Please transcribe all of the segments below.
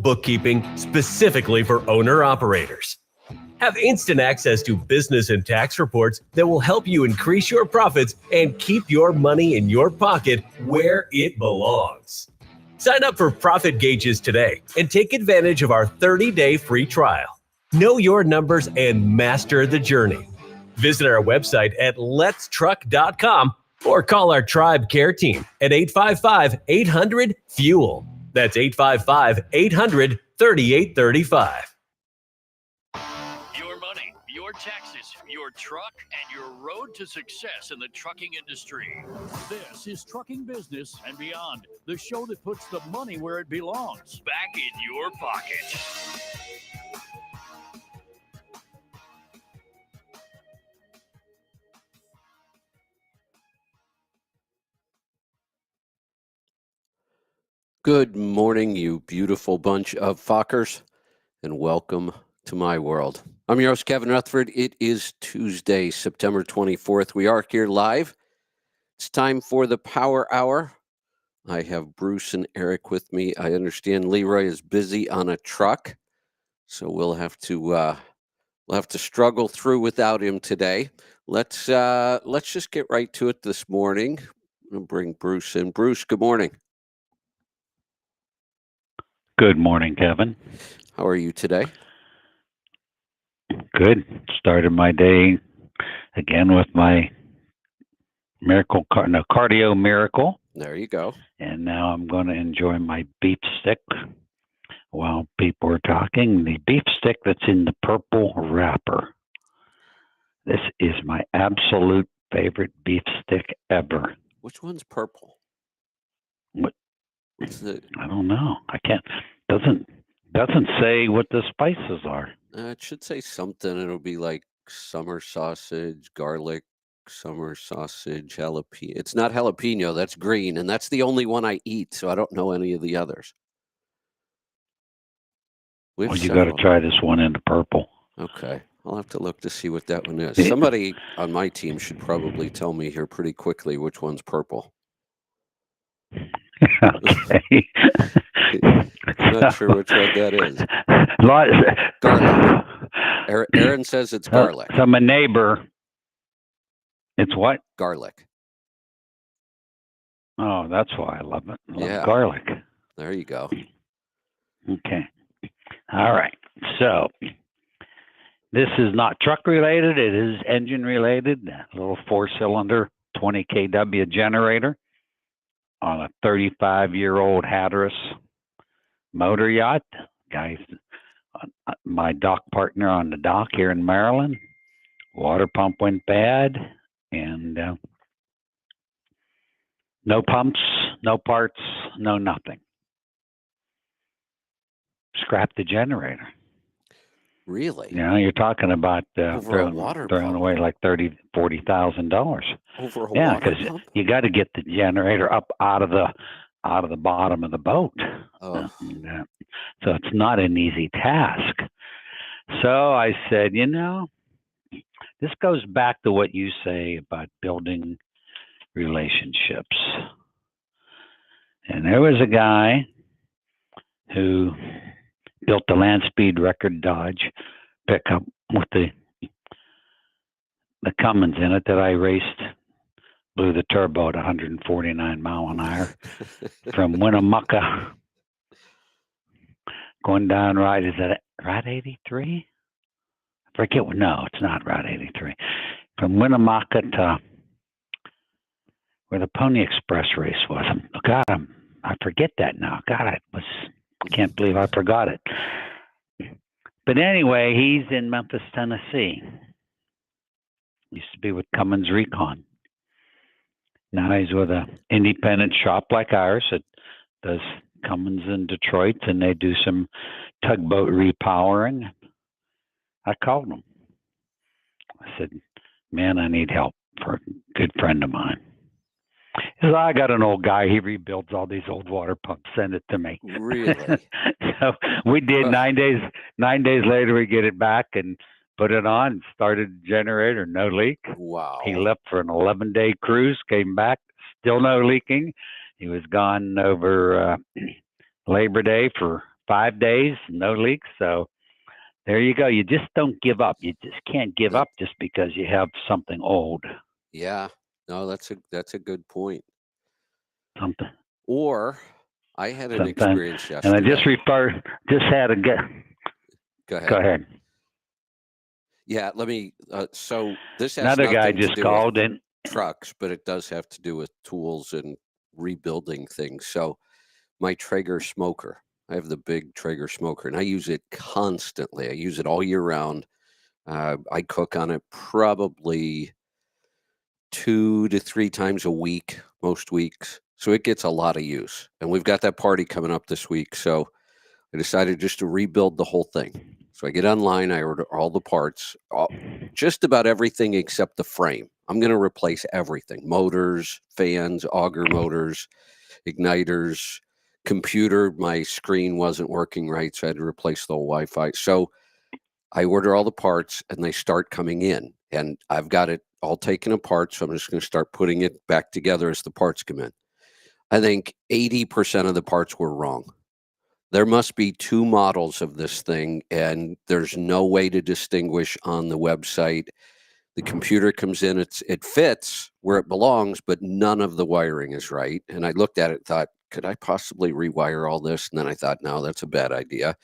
bookkeeping specifically for owner-operators. Have instant access to business and tax reports that will help you increase your profits and keep your money in your pocket where it belongs. Sign up for Profit Gauges today and take advantage of our 30-day free trial. Know your numbers and master the journey. Visit our website at letstruck.com or call our Tribe Care Team at 855-800-FUEL. That's 855-800-3835. Your money, your taxes, your truck, and your road to success in the trucking industry. This is Trucking Business and Beyond, the show that puts the money where it belongs, back in your pocket. Good morning, you beautiful bunch of fuckers, and welcome to my world. I'm your host, Kevin Rutherford. It is Tuesday, September 24th. We are here live. It's time for the Power Hour. I have Bruce and Eric with me. I understand Leroy is busy on a truck, so we'll have to struggle through without him today. Let's just get right to it this morning. I'm gonna bring Bruce in. Bruce, good morning. Good morning, Kevin. How are you today? Good. Started my day again with my cardio miracle. There you go. And now I'm going to enjoy my beef stick while people are talking. The beef stick that's in the purple wrapper. This is my absolute favorite beef stick ever. Which one's purple? What's the... I don't know. I can't. Doesn't say what the spices are. It should say something. It'll be like summer sausage, garlic, summer sausage, jalapeno. It's not jalapeno. That's green, and that's the only one I eat, so I don't know any of the others. Well, you got to try this one in the purple. Okay. I'll have to look to see what that one is. Somebody on my team should probably tell me here pretty quickly which one's purple. Okay. I'm not sure which one that is. Garlic. Aaron says it's garlic. So my neighbor, it's what? Garlic. Oh, that's why I love it. I love Yeah. Garlic. There you go. Okay. All right. So this is not truck related. It is engine related. A little 4-cylinder 20 kW generator on a 35-year-old Hatteras motor yacht. Guys, my dock partner on the dock here in Maryland. Water pump went bad, and no pumps, no parts, no nothing. Scrap the generator. Really? You know, you're talking about throwing away like $40,000. Over a yeah, water because pump? you got to get the generator up out of the bottom of the boat. Oh. So it's not an easy task. So I said, you know, this goes back to what you say about building relationships. And there was a guy who built the land speed record Dodge pickup with the Cummins in it that I raced, blew the turbo at 149 mile an hour from Winnemucca going down is that Route 83? I forget. No, it's not Route 83. From Winnemucca to where the Pony Express race was. God, I forget that now. God, I can't believe I forgot it. But anyway, he's in Memphis, Tennessee. Used to be with Cummins Recon. Now he's with an independent shop like ours that does Cummins in Detroit, and they do some tugboat repowering. I called him. I said, man, I need help for a good friend of mine. He said, I got an old guy. He rebuilds all these old water pumps. Send it to me. Really? So we did 9 days. 9 days later, we get it back and put it on, started the generator, no leak. Wow. He left for an 11-day cruise, came back, still no leaking. He was gone over Labor Day for 5 days, no leaks. So there you go. You just don't give up. You just can't give up just because you have something old. Yeah. No, that's a good point. Something. Or I had an Something. experience And I yesterday. just had a get. Go ahead. Go ahead. Yeah, let me. So this has Another guy nothing to just do called with in. trucks, but it does have to do with tools and rebuilding things. So my Traeger smoker, I have the big Traeger smoker, and I use it constantly. I use it all year round. I cook on it probably 2 to 3 times a week, most weeks. So it gets a lot of use. And we've got that party coming up this week. So I decided just to rebuild the whole thing. So I get online, I order all the parts, just about everything except the frame. I'm going to replace everything: motors, fans, auger motors, igniters, computer. My screen wasn't working right, so I had to replace the whole Wi-Fi. So I order all the parts and they start coming in, and I've got it all taken apart. So I'm just going to start putting it back together as the parts come in. I think 80% of the parts were wrong. There must be 2 models of this thing, and there's no way to distinguish on the website. The computer comes in, it fits where it belongs, but none of the wiring is right. And I looked at it and thought, could I possibly rewire all this? And then I thought, no, that's a bad idea.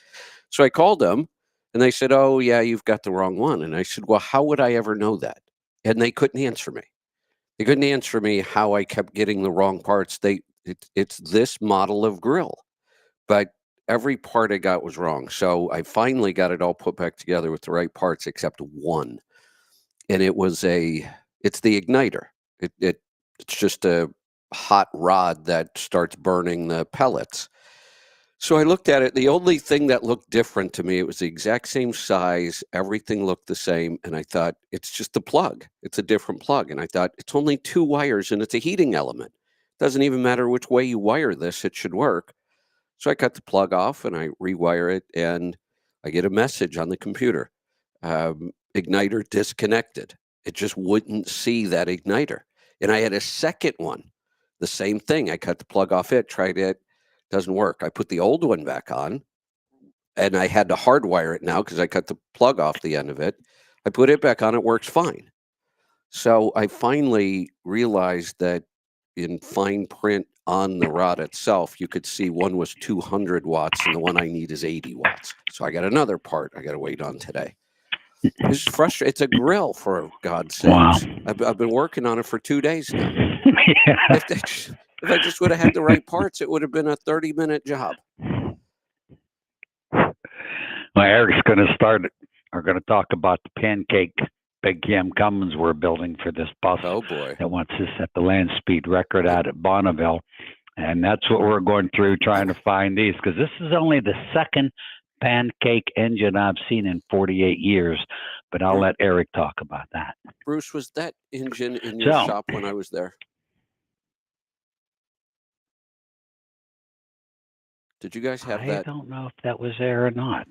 So I called them, and they said, oh, yeah, you've got the wrong one. And I said, well, how would I ever know that? And they couldn't answer me. They couldn't answer me how I kept getting the wrong parts. It's this model of grill, but every part I got was wrong. So I finally got it all put back together with the right parts except one. And it's the igniter. It's just a hot rod that starts burning the pellets. So I looked at it. The only thing that looked different to me, it was the exact same size. Everything looked the same. And I thought, it's just a plug. It's a different plug. And I thought, it's only 2 wires and it's a heating element. Doesn't even matter which way you wire this, it should work. So I cut the plug off and I rewire it, and I get a message on the computer. Igniter disconnected. It just wouldn't see that igniter. And I had a second one. The same thing. I cut the plug off it, tried it. Doesn't work. I put the old one back on, and I had to hardwire it now because I cut the plug off the end of it. I put it back on. It works fine. So I finally realized that in fine print on the rod itself, you could see one was 200 watts and the one I need is 80 watts. So I got another part I got to wait on today. It's frustrating. It's a grill, for God's sakes. Wow. I've been working on it for 2 days now. Yeah. If I just would have had the right parts, it would have been a 30-minute job. Well, Eric's going to talk about the pancake Big Cam Cummins we're building for this bus. Oh, boy. That wants to set the land speed record out at Bonneville. And that's what we're going through, trying to find these, because this is only the second pancake engine I've seen in 48 years. But I'll let Eric talk about that. Bruce, was that engine in your shop when I was there? Did you guys have that? I don't know if that was there or not.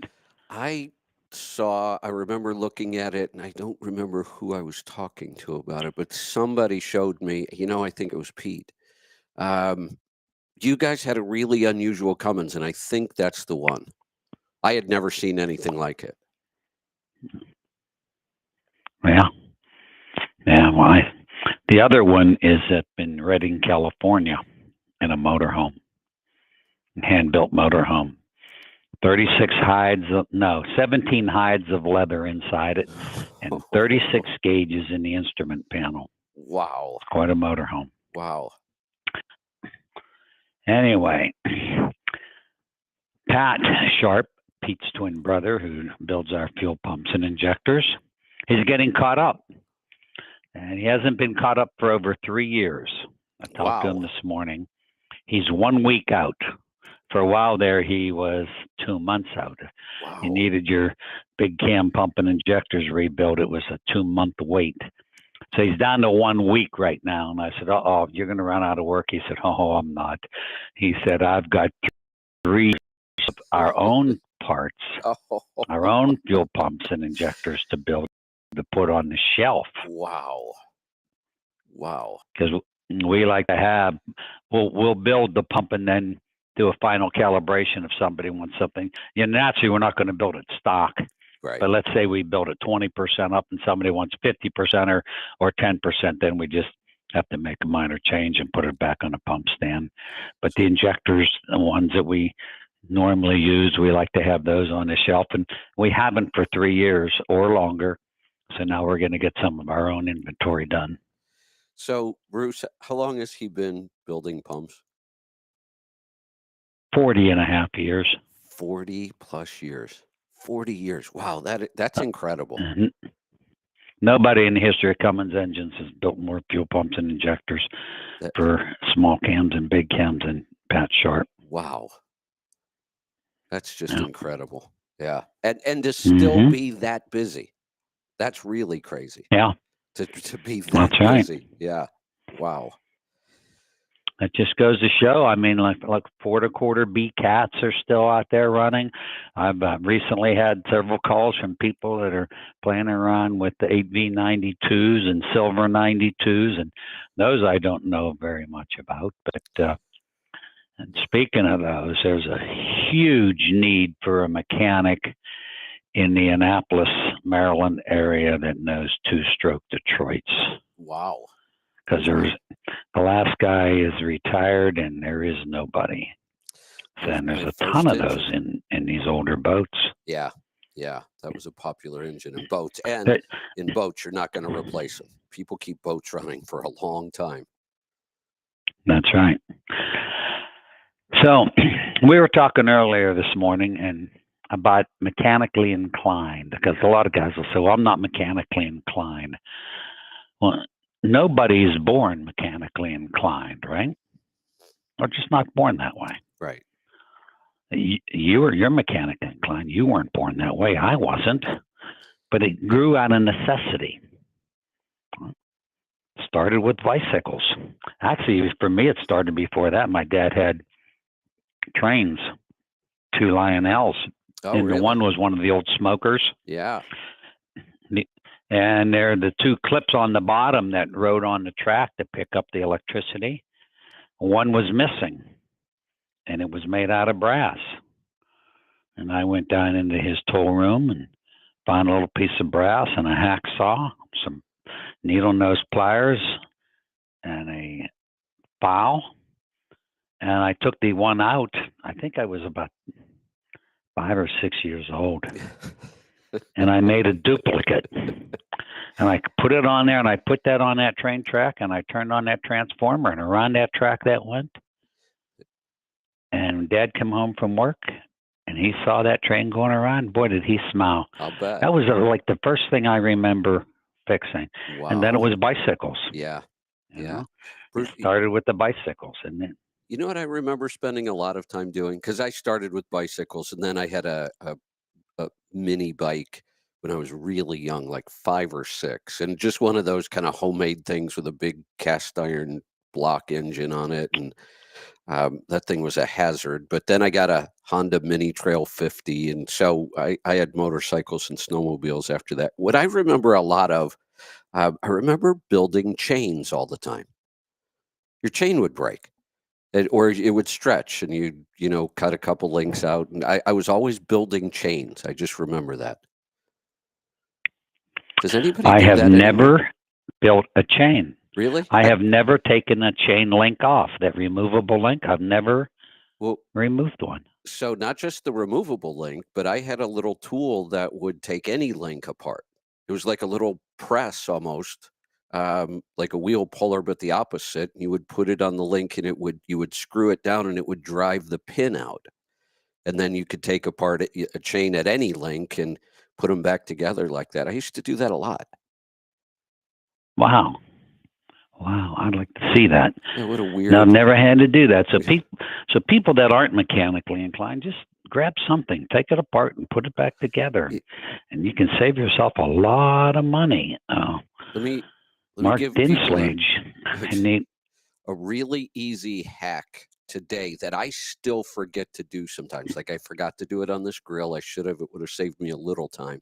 I remember looking at it, and I don't remember who I was talking to about it, but somebody showed me, I think it was Pete. You guys had a really unusual Cummins, and I think that's the one. I had never seen anything like it. Yeah. Well, the other one is up in Redding, California, in a motorhome, hand-built motorhome. 17 hides of leather inside it, and 36 gauges in the instrument panel. Wow. Quite a motorhome. Wow. Anyway, Pat Sharp, Pete's twin brother, who builds our fuel pumps and injectors, he's getting caught up. And he hasn't been caught up for over 3 years. I talked to him this morning. He's 1 week out. For a while there, he was 2 months out. Wow. You needed your big cam pump and injectors rebuilt. It was a 2-month wait. So he's down to 1 week right now. And I said, uh-oh, you're going to run out of work. He said, oh, I'm not. He said, I've got 3 of our own parts, our own fuel pumps and injectors to build, to put on the shelf. Wow. Wow. Because we like to have, we'll build the pump and then do a final calibration if somebody wants something. Naturally, we're not going to build it stock. Right. But let's say we build it 20% up and somebody wants 50% or 10%, then we just have to make a minor change and put it back on a pump stand. But the injectors, the ones that we normally use, we like to have those on the shelf, and we haven't for 3 years or longer. So now we're going to get some of our own inventory done. So, Bruce, how long has he been building pumps? 40 and a half years. 40 plus years. 40 years. Wow, that's incredible. Nobody in the history of Cummins engines has built more fuel pumps and injectors for small cams and big cams than Pat Sharp. Wow. That's just incredible. Yeah. And to still be that busy. That's really crazy. Yeah. To be that busy. Right. Yeah. Wow. It just goes to show. I mean, like 4.25 B cats are still out there running. I've recently had several calls from people that are playing around with the 8V92s and silver 92s, and those I don't know very much about. But and speaking of those, there's a huge need for a mechanic in the Annapolis, Maryland area that knows two-stroke Detroits. Wow. Because the last guy is retired and there is nobody. And there's a ton of those in these older boats. Yeah. Yeah. That was a popular engine in boats. And in boats, you're not going to replace them. People keep boats running for a long time. That's right. So we were talking earlier this morning and about mechanically inclined, because a lot of guys will say, well, I'm not mechanically inclined. Well, nobody's born mechanically inclined, right? Or just not born that way. Right. You're mechanically inclined. You weren't born that way. I wasn't. But it grew out of necessity. Started with bicycles. Actually, for me, it started before that. My dad had trains, 2 Lionels. Oh, and really? The one was one of the old smokers. Yeah. And there are the 2 clips on the bottom that rode on the track to pick up the electricity. One was missing, and it was made out of brass. And I went down into his tool room and found a little piece of brass and a hacksaw, some needle nose pliers, and a file. And I took the one out. I think I was about 5 or 6 years old. And I made a duplicate. And I put it on there, and I put that on that train track, and I turned on that transformer, and around that track that went. And Dad came home from work, and he saw that train going around. Boy, did he smile. I'll bet. That was like the first thing I remember fixing. Wow. And then it was bicycles. Yeah. Yeah. Bruce, started with the bicycles. And then, you know what I remember spending a lot of time doing? Because I started with bicycles, and then I had a mini bike when I was really young, like 5 or 6, and just one of those kind of homemade things with a big cast iron block engine on it. And that thing was a hazard. But then I got a Honda Mini Trail 50. And so I had motorcycles and snowmobiles after that. What I remember a lot of, I remember building chains all the time. Your chain would break. Or it would stretch, and you cut a couple links out. And I was always building chains. I just remember that. Does anybody? I have never anymore? Built a chain. Really? I have never taken a chain link off. That removable link, I've never removed one. So not just the removable link, but I had a little tool that would take any link apart. It was like a little press almost. Like a wheel puller, but the opposite. You would put it on the link, and you would screw it down, and it would drive the pin out. And then you could take apart a chain at any link and put them back together like that. I used to do that a lot. Wow. I'd like to see that. Yeah, what a weird. No, I've never had to do that. So people that aren't mechanically inclined, just grab something, take it apart, and put it back together, and you can save yourself a lot of money. Let me Mark give Dinslage. A really easy hack today that I still forget to do sometimes. Like I forgot to do it on this grill. I should have. It would have saved me a little time.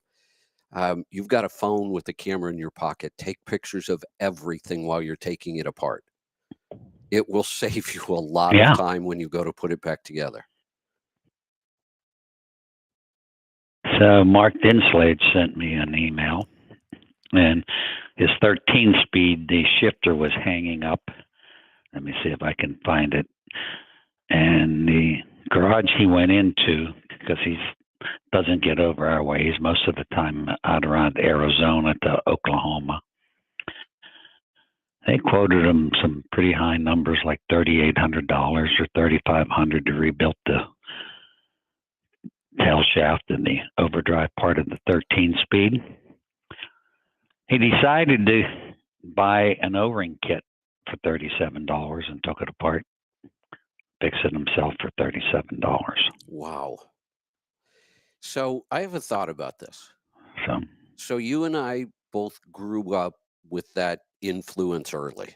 You've got a phone with a camera in your pocket. Take pictures of everything while you're taking it apart. it will save you a lot Yeah. of time when you go to put it back together. So Mark Dinslade sent me an email, and his 13-speed, the shifter was hanging up. Let me see if I can find it. And the garage he went into, because he doesn't get over our way, he's most of the time out around Arizona to Oklahoma. They quoted him some pretty high numbers, like $3,800 or $3,500 to rebuild the tail shaft and the overdrive part of the 13-speed. He decided to buy an O-ring kit for $37 and took it apart, fixed it himself for $37. Wow. So I have a thought about this. So So you and I both grew up with that influence early.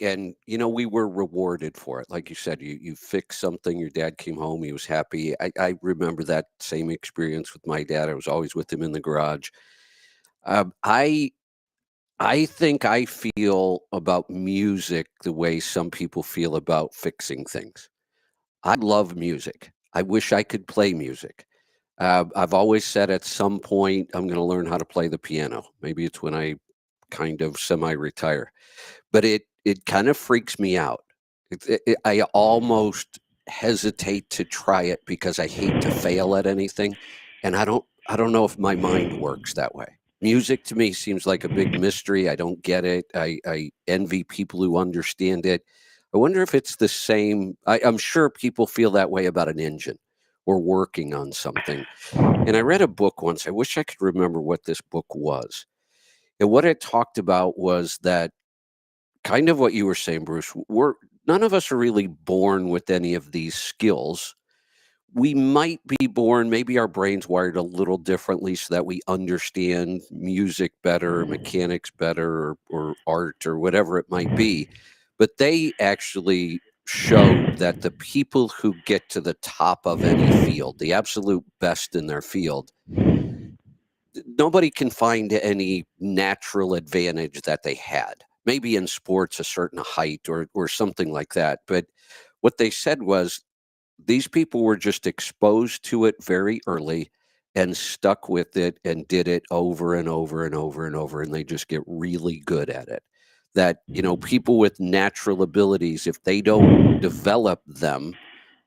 And you know, we were rewarded for it. Like you said, you fixed something, your dad came home, he was happy. I remember that same experience with my dad. I was always with him in the garage. I think I feel about music the way some people feel about fixing things. I love music. I wish I could play music. I've always said at some point I'm going to learn how to play the piano. Maybe it's when I kind of semi-retire, but it kind of freaks me out. I almost hesitate to try it because I hate to fail at anything, and I don't know if my mind works that way. Music to me seems like a big mystery. I don't get it. I envy people who understand it. I wonder if it's the same. I'm sure people feel that way about an engine or working on something. And I read a book once. I wish I could remember what this book was. And what it talked about was that kind of what you were saying, Bruce. None of us are really born with any of these skills. We might be born, maybe our brain's wired a little differently so that we understand music better, or mechanics better, or art, or whatever it might be. But they actually showed that the people who get to the top of any field, the absolute best in their field, nobody can find any natural advantage that they had. Maybe in sports, a certain height or something like that. But what they said was these people were just exposed to it very early and stuck with it and did it over and over and over and over. And they just get really good at it. That, you know, people with natural abilities, if they don't develop them,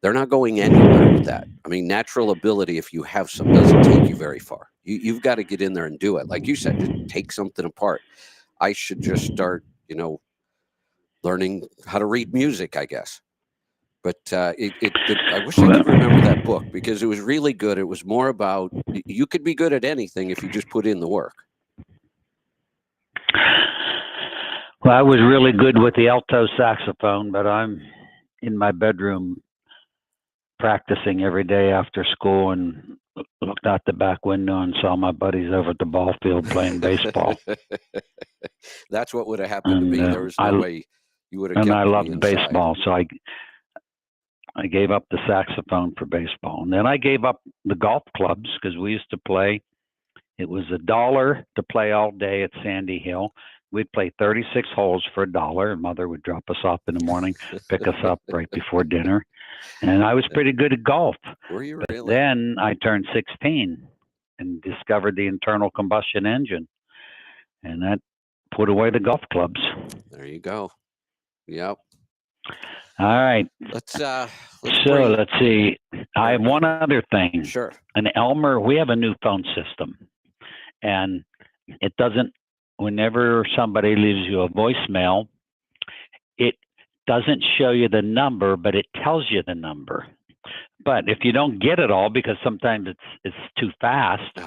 they're not going anywhere with that. I mean, natural ability, if you have some, doesn't take you very far. You've got to get in there and do it. Like you said, just take something apart. I should just start, you know, learning how to read music, I guess. But I wish I could remember that book because it was really good. It was more about you could be good at anything if you just put in the work. Well, I was really good with the alto saxophone, but I'm in my bedroom practicing every day after school and looked out the back window and saw my buddies over at the ball field playing baseball. That's what would have happened to me. There was no way you would have kept me inside. And I loved baseball, so I gave up the saxophone for baseball. And then I gave up the golf clubs because we used to play. It was $1 to play all day at Sandy Hill. We'd play 36 holes for $1. Mother would drop us off in the morning, pick us up right before dinner. And I was pretty good at golf. Were you really? But then I turned 16 and discovered the internal combustion engine. And that put away the golf clubs. There you go. Yep. All right. Let's see. I have one other thing. Sure. An Elmer, we have a new phone system. And it doesn't, whenever somebody leaves you a voicemail, it doesn't show you the number, but it tells you the number. But if you don't get it all, because sometimes it's too fast,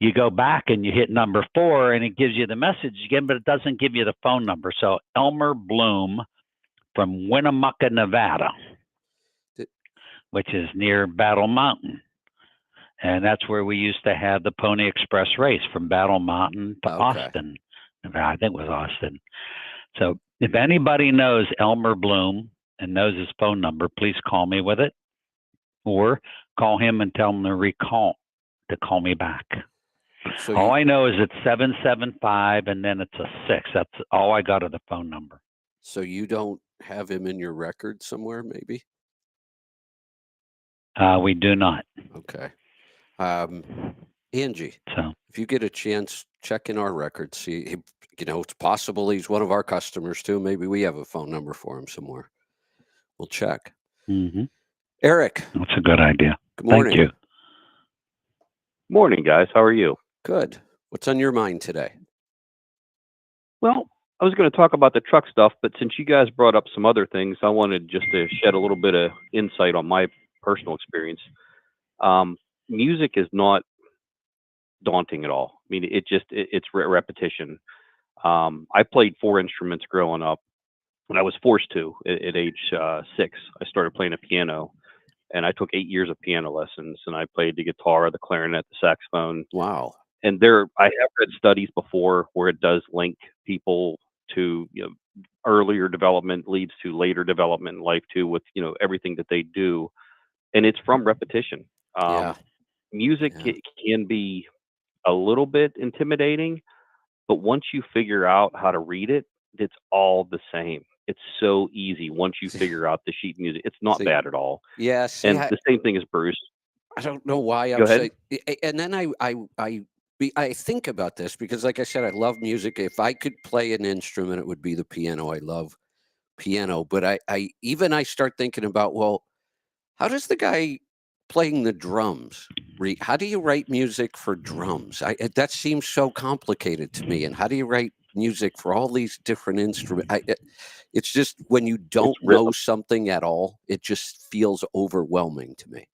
you go back and you hit number 4 and it gives you the message again, but it doesn't give you the phone number. So Elmer Bloom from Winnemucca, Nevada, which is near Battle Mountain. And that's where we used to have the Pony Express race from Battle Mountain to Austin. I think it was Austin. So if anybody knows Elmer Bloom and knows his phone number, please call me with it. Or call him and tell him to call me back. So all I know is it's 775 and then it's a 6. That's all I got of the phone number. So you don't have him in your record somewhere, maybe? We do not. Okay. Angie, So if you get a chance, check in our records. See, it's possible he's one of our customers too. Maybe we have a phone number for him somewhere. We'll check. mhm. Eric, That's a good idea. good morning. Thank you. Morning, guys. How are you? Good. What's on your mind today? Well, I was going to talk about the truck stuff, but since you guys brought up some other things, I wanted just to shed a little bit of insight on my personal experience. Music is not daunting at all. I mean, it's repetition. I played 4 instruments growing up, and I was forced to at age 6. I started playing a piano, and I took 8 years of piano lessons, and I played the guitar, the clarinet, the saxophone. Wow. And I have read studies before where it does link people to, earlier development leads to later development in life too, with, everything that they do. And it's from repetition. Yeah. Music Yeah. can be a little bit intimidating, but once you figure out how to read it, it's all the same. It's so easy once you figure out the sheet music. It's not See, bad at all. Yeah. See, And the same thing as Bruce. I don't know why Go I'm ahead. saying, and then I think about this because, like I said, I love music. If I could play an instrument, it would be the piano. I love piano, but I start thinking about, well, how does the guy playing the drums how do you write music for drums? That seems so complicated to me. And how do you write music for all these different instruments? It's just when you don't know rhythm. something at all, it just feels overwhelming to me.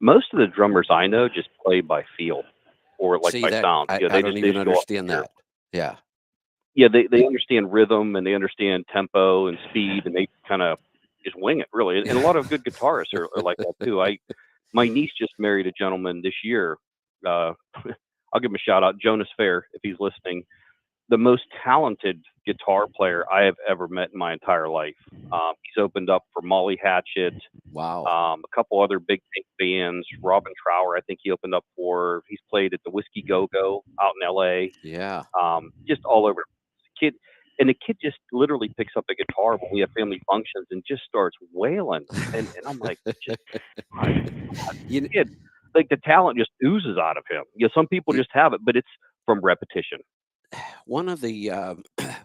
Most of the drummers I know just play by feel or like See by that sound. I They don't just even show up understand here. that. Yeah. Yeah, they understand rhythm and they understand tempo and speed, and they kind of just wing it really. And a lot of good guitarists are like that too. My niece just married a gentleman this year. Uh, I'll give him a shout out, Jonas Fair, if he's listening. The most talented guitar player I have ever met in my entire life. He's opened up for Molly Hatchet, Wow. a couple other big bands. Robin Trower, I think he opened up for. He's played at the Whiskey Go Go out in L.A. Yeah. Just all over. The kid just literally picks up a guitar when we have family functions and just starts wailing. And I'm like, just You kid, like the talent just oozes out of him. Some people Yeah. just have it, but it's from repetition. One of the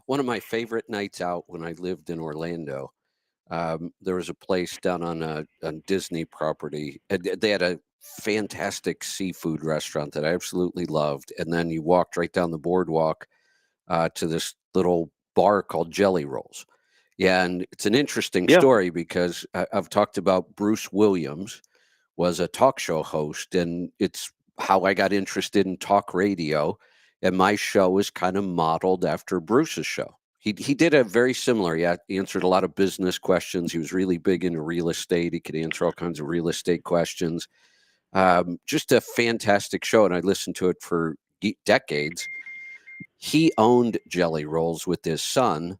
one of my favorite nights out when I lived in Orlando, there was a place down on a Disney property. And they had a fantastic seafood restaurant that I absolutely loved. And then you walked right down the boardwalk to this little bar called Jelly Rolls. Yeah, and it's an interesting Yeah. story because I've talked about Bruce Williams was a talk show host, and it's how I got interested in talk radio. And my show is kind of modeled after Bruce's show. He did a very similar. He answered a lot of business questions. He was really big into real estate. He could answer all kinds of real estate questions. Just a fantastic show, and I listened to it for decades. He owned Jelly Rolls with his son,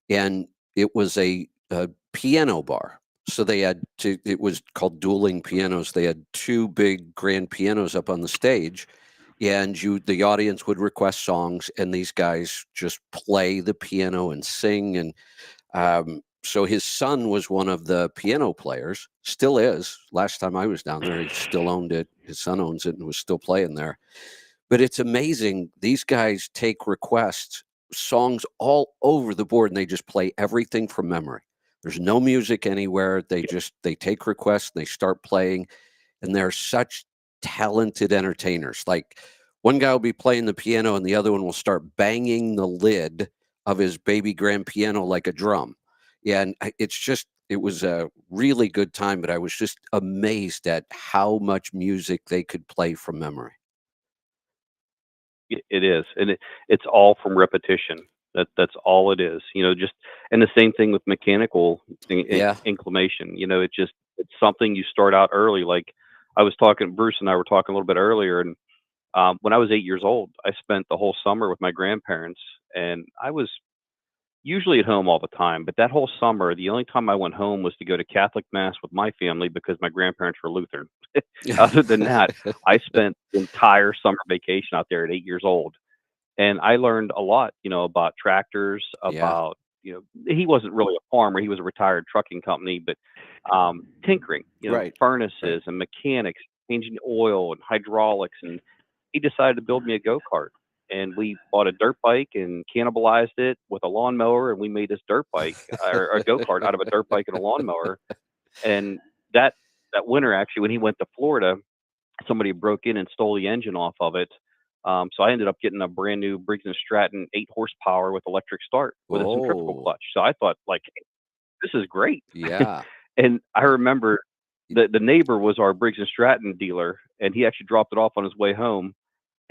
and it was a piano bar. So they had it was called dueling pianos. They had 2 big grand pianos up on the stage, and the audience would request songs, and these guys just play the piano and sing. And so his son was one of the piano players, still is. Last time I was down there, he still owned it. His son owns it and was still playing there. But it's amazing. These guys take requests, songs all over the board, and they just play everything from memory. There's no music anywhere. They take requests, they start playing, and they're such talented entertainers. Like one guy will be playing the piano and the other one will start banging the lid of his baby grand piano like a drum. Yeah, and it was a really good time, but I was just amazed at how much music they could play from memory. It is, and it's all from repetition. That's all it is. Just and the same thing with mechanical Yeah. inclination. It's something you start out early. Like Bruce and I were talking a little bit earlier, and when I was 8 years old, I spent the whole summer with my grandparents, and I was usually at home all the time. But that whole summer, the only time I went home was to go to Catholic mass with my family because my grandparents were Lutheran. Other than that, I spent the entire summer vacation out there at 8 years old. And I learned a lot, about tractors, Yeah. about he wasn't really a farmer. He was a retired trucking company, but tinkering, Right. furnaces and mechanics, changing oil and hydraulics. And he decided to build me a go-kart. And we bought a dirt bike and cannibalized it with a lawnmower. And we made this dirt bike or a go-kart out of a dirt bike and a lawnmower. And that winter, actually, when he went to Florida, somebody broke in and stole the engine off of it. So I ended up getting a brand new Briggs & Stratton 8 horsepower with electric start with a centrifugal Oh, clutch. So I thought, like, this is great. yeah. And I remember the neighbor was our Briggs & Stratton dealer, and he actually dropped it off on his way home.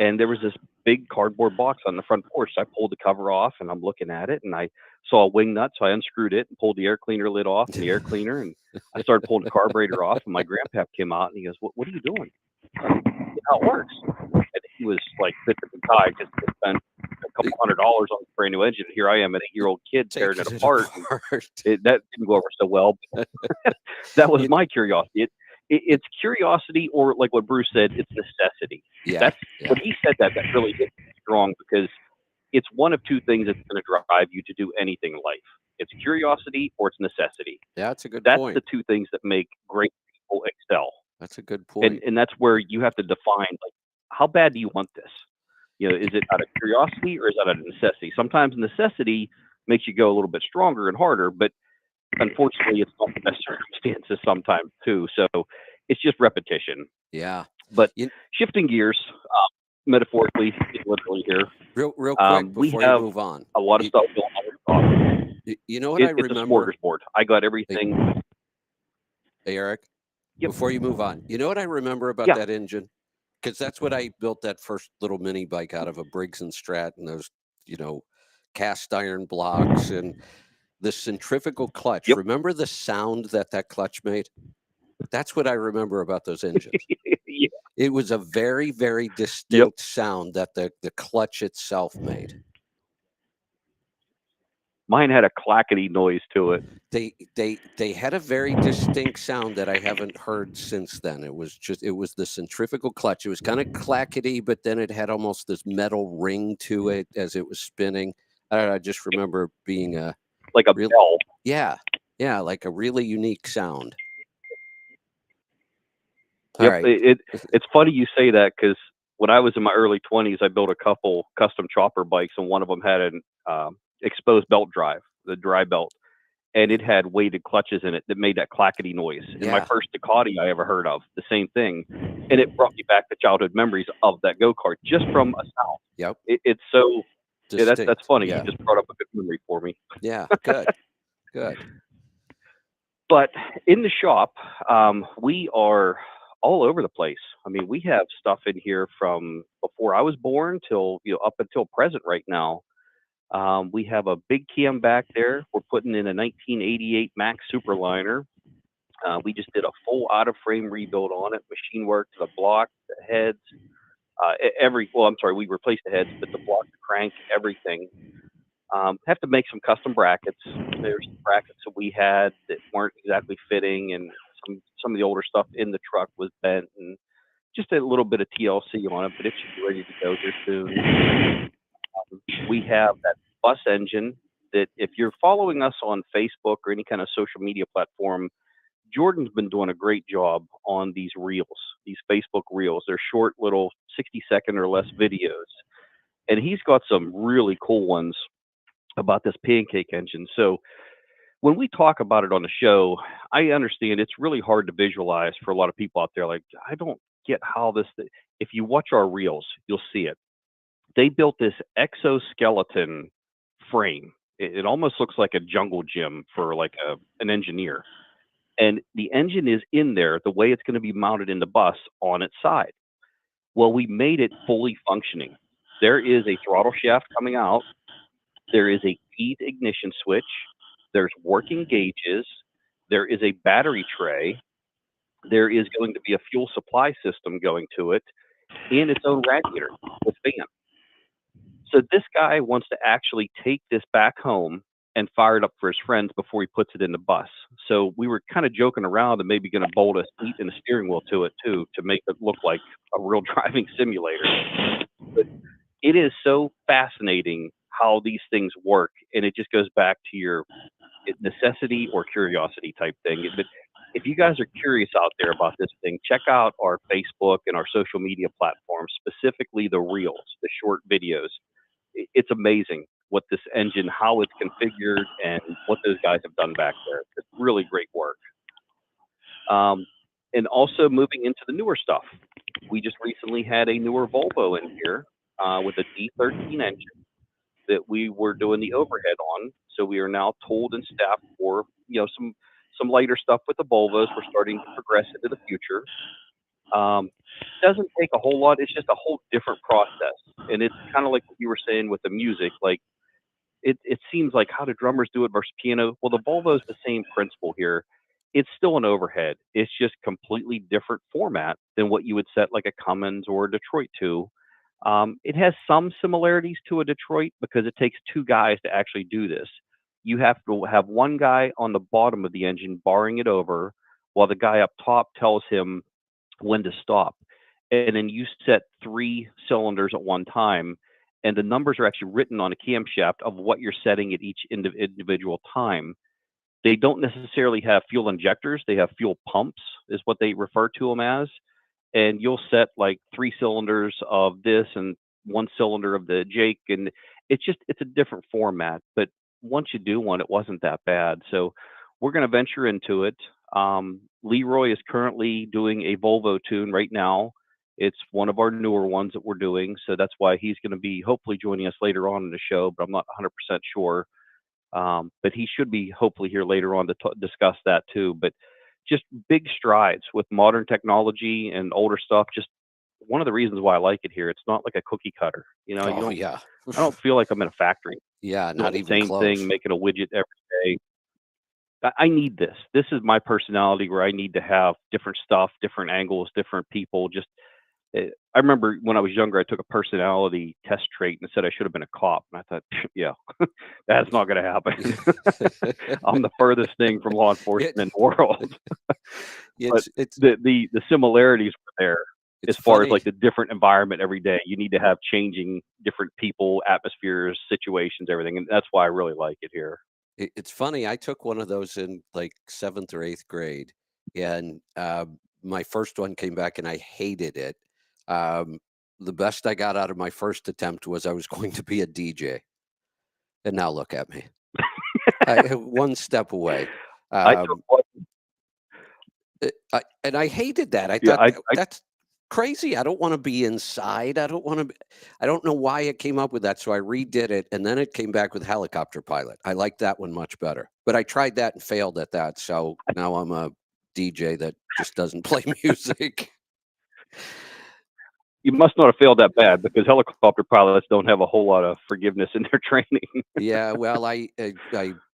And there was this big cardboard box on the front porch. So I pulled the cover off, and I'm looking at it, and I saw a wing nut, so I unscrewed it and pulled the air cleaner lid off and the air cleaner, and I started pulling the carburetor off. And my grandpa came out, and he goes, "What are you doing?" I said, "How it works." And he was like bit of a tie because he spent a couple $100 on a brand new engine. Here I am, an 8-year-old kid tearing it Taking apart. apart. That didn't go over so well. That was my curiosity. It's curiosity, or like what Bruce said, it's necessity. Yeah. That's Yeah. when he said that really hit me strong, because it's one of two things that's going to drive you to do anything in life. It's curiosity or it's necessity. Yeah, that's a good That's point. the two things that make great people excel. That's a good point. And that's where you have to define, like, how bad do you want this? Is it out of curiosity or is that out of necessity? Sometimes necessity makes you go a little bit stronger and harder, but unfortunately, it's not the best circumstances sometimes too. So it's just repetition. Yeah. But You- shifting gears, metaphorically, literally here, Real quick we before you have move on. a lot of stuff going on. You know what I It's a remember? smorgasbord. I got everything. Hey, Eric, Yep. before you move on, you know what I remember about Yeah. that engine? Because that's what I built that first little mini bike out of, a Briggs & Stratton, those, cast iron blocks and the centrifugal clutch. Yep. Remember the sound that clutch made? That's what I remember about those engines. Yeah. It was a very, very distinct sound that the clutch itself made. Mine had a clackety noise to it. They had a very distinct sound that I haven't heard since then. It was the centrifugal clutch. It was kind of clackety, but then it had almost this metal ring to it as it was spinning. I just remember being Like a bell. yeah, like a really unique sound. Yep. All right. It's funny you say that, because when I was in my early 20s, I built a couple custom chopper bikes, and one of them had an exposed belt drive, the dry belt, and it had weighted clutches in it that made that clackety noise. And my Yeah. first Ducati I ever heard of, the same thing, and it brought me back to childhood memories of that go-kart just from a sound. Yep. It's so that's Distinct. funny. Yeah. You just brought up a good memory for me. Yeah. Good. Good. But in the shop, we are all over the place. I mean, we have stuff in here from before I was born till up until present right now. We have a big cam back there. We're putting in a 1988 Max Superliner. We just did a full out of frame rebuild on it, machine work to the block, the heads, we replaced the heads, but the block, the crank, everything. Have to make some custom brackets. There's some brackets that we had that weren't exactly fitting, and some of the older stuff in the truck was bent, and just a little bit of TLC on it, but it should be ready to go here soon. We have that bus engine that, if you're following us on Facebook or any kind of social media platform, Jordan's been doing a great job on these reels, these Facebook reels. They're short little 60-second or less videos. And he's got some really cool ones about this pancake engine. So when we talk about it on the show, I understand it's really hard to visualize for a lot of people out there. Like, I don't get how this, if you watch our reels, you'll see it. They built this exoskeleton frame. It almost looks like a jungle gym for like an engineer. And the engine is in there the way it's going to be mounted in the bus on its side. Well, we made it fully functioning. There is a throttle shaft coming out. There is a keyed ignition switch. There's working gauges. There is a battery tray. There is going to be a fuel supply system going to it, and its own radiator with fan. So this guy wants to actually take this back home and fire it up for his friends before he puts it in the bus. So we were kind of joking around and maybe going to bolt a seat and a steering wheel to it too, to make it look like a real driving simulator. But it is so fascinating how these things work, and it just goes back to your necessity or curiosity type thing. But if you guys are curious out there about this thing, check out our Facebook and our social media platforms, specifically the reels, the short videos. It's amazing what this engine, how it's configured, and what those guys have done back there. It's really great work. And also moving into the newer stuff. We just recently had a newer Volvo in here with a D13 engine that we were doing the overhead on. So we are now tooled and staffed for some lighter stuff with the Volvos. We're starting to progress into the future. Doesn't take a whole lot. It's just a whole different process, and it's kind of like what you were saying with the music. Like it seems like how do drummers do it versus piano? Well, the Volvo is the same principle here. It's still an overhead. It's just completely different format than what you would set like a Cummins or a Detroit to. It has some similarities to a Detroit because it takes two guys to actually do this. You have to have one guy on the bottom of the engine barring it over while the guy up top tells him when to stop. And then you set 3 cylinders at one time, and the numbers are actually written on a camshaft of what you're setting at each individual time. They don't necessarily have fuel injectors. They have fuel pumps is what they refer to them as. And you'll set like 3 cylinders of this and 1 cylinder of the Jake. And it's a different format. But once you do one, it wasn't that bad. So we're going to venture into it. Leroy is currently doing a Volvo tune right now. It's one of our newer ones that we're doing. So that's why he's going to be hopefully joining us later on in the show, but I'm not 100% sure. But he should be hopefully here later on to discuss that too. But just big strides with modern technology and older stuff. Just one of the reasons why I like it here. It's not like a cookie cutter. Yeah. I don't feel like I'm in a factory. Yeah, not Doing the even same close. thing, making a widget every day. I need this. This is my personality where I need to have different stuff, different angles, different people. I remember when I was younger, I took a personality test trait and said I should have been a cop. And I thought, yeah, that's not going to happen. I'm the furthest thing from law enforcement in the world. But the similarities were there as far as like the different environment every day. You need to have changing different people, atmospheres, situations, everything. And that's why I really like it here. It's funny. I took one of those in like 7th or 8th grade, and my first one came back and I hated it. The best I got out of my first attempt was I was going to be a DJ. And now look at me. One step away. And I hated that. I thought that's crazy. I don't want to be inside. I don't know why it came up with that. So I redid it, and then it came back with helicopter pilot. I like that one much better. But I tried that and failed at that. So now I'm a DJ that just doesn't play music. You must not have failed that bad because helicopter pilots don't have a whole lot of forgiveness in their training. Yeah, well, I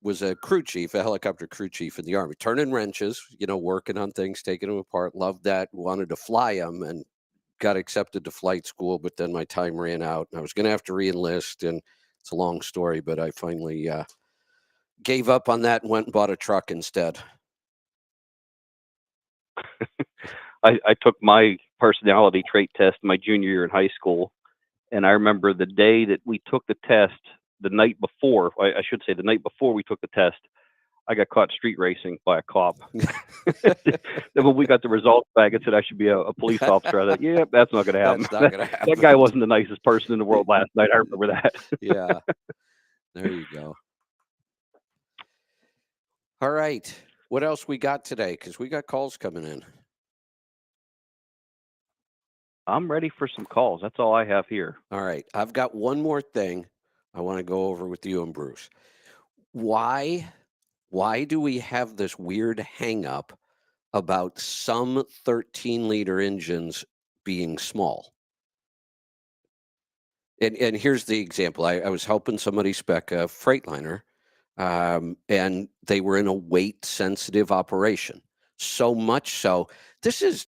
was a crew chief, a helicopter crew chief in the Army, turning wrenches, working on things, taking them apart. Loved that, wanted to fly them, and got accepted to flight school. But then my time ran out, and I was going to have to re-enlist. And it's a long story, but I finally gave up on that and went and bought a truck instead. I took my personality trait test my junior year in high school, and I remember the day that we took the test, the night before we took the test, I got caught street racing by a cop. Then when we got the results back, it said I should be a police officer. I thought, yeah, that's not going to happen. That guy wasn't the nicest person in the world last night. I remember that. Yeah, there you go. All right, what else we got today? Because we got calls coming in. I'm ready for some calls. That's all I have here. All right. I've got one more thing I want to go over with you and Bruce. Why do we have this weird hang up about some 13-liter engines being small? And here's the example. I was helping somebody spec a Freightliner, and they were in a weight-sensitive operation. So much so, this is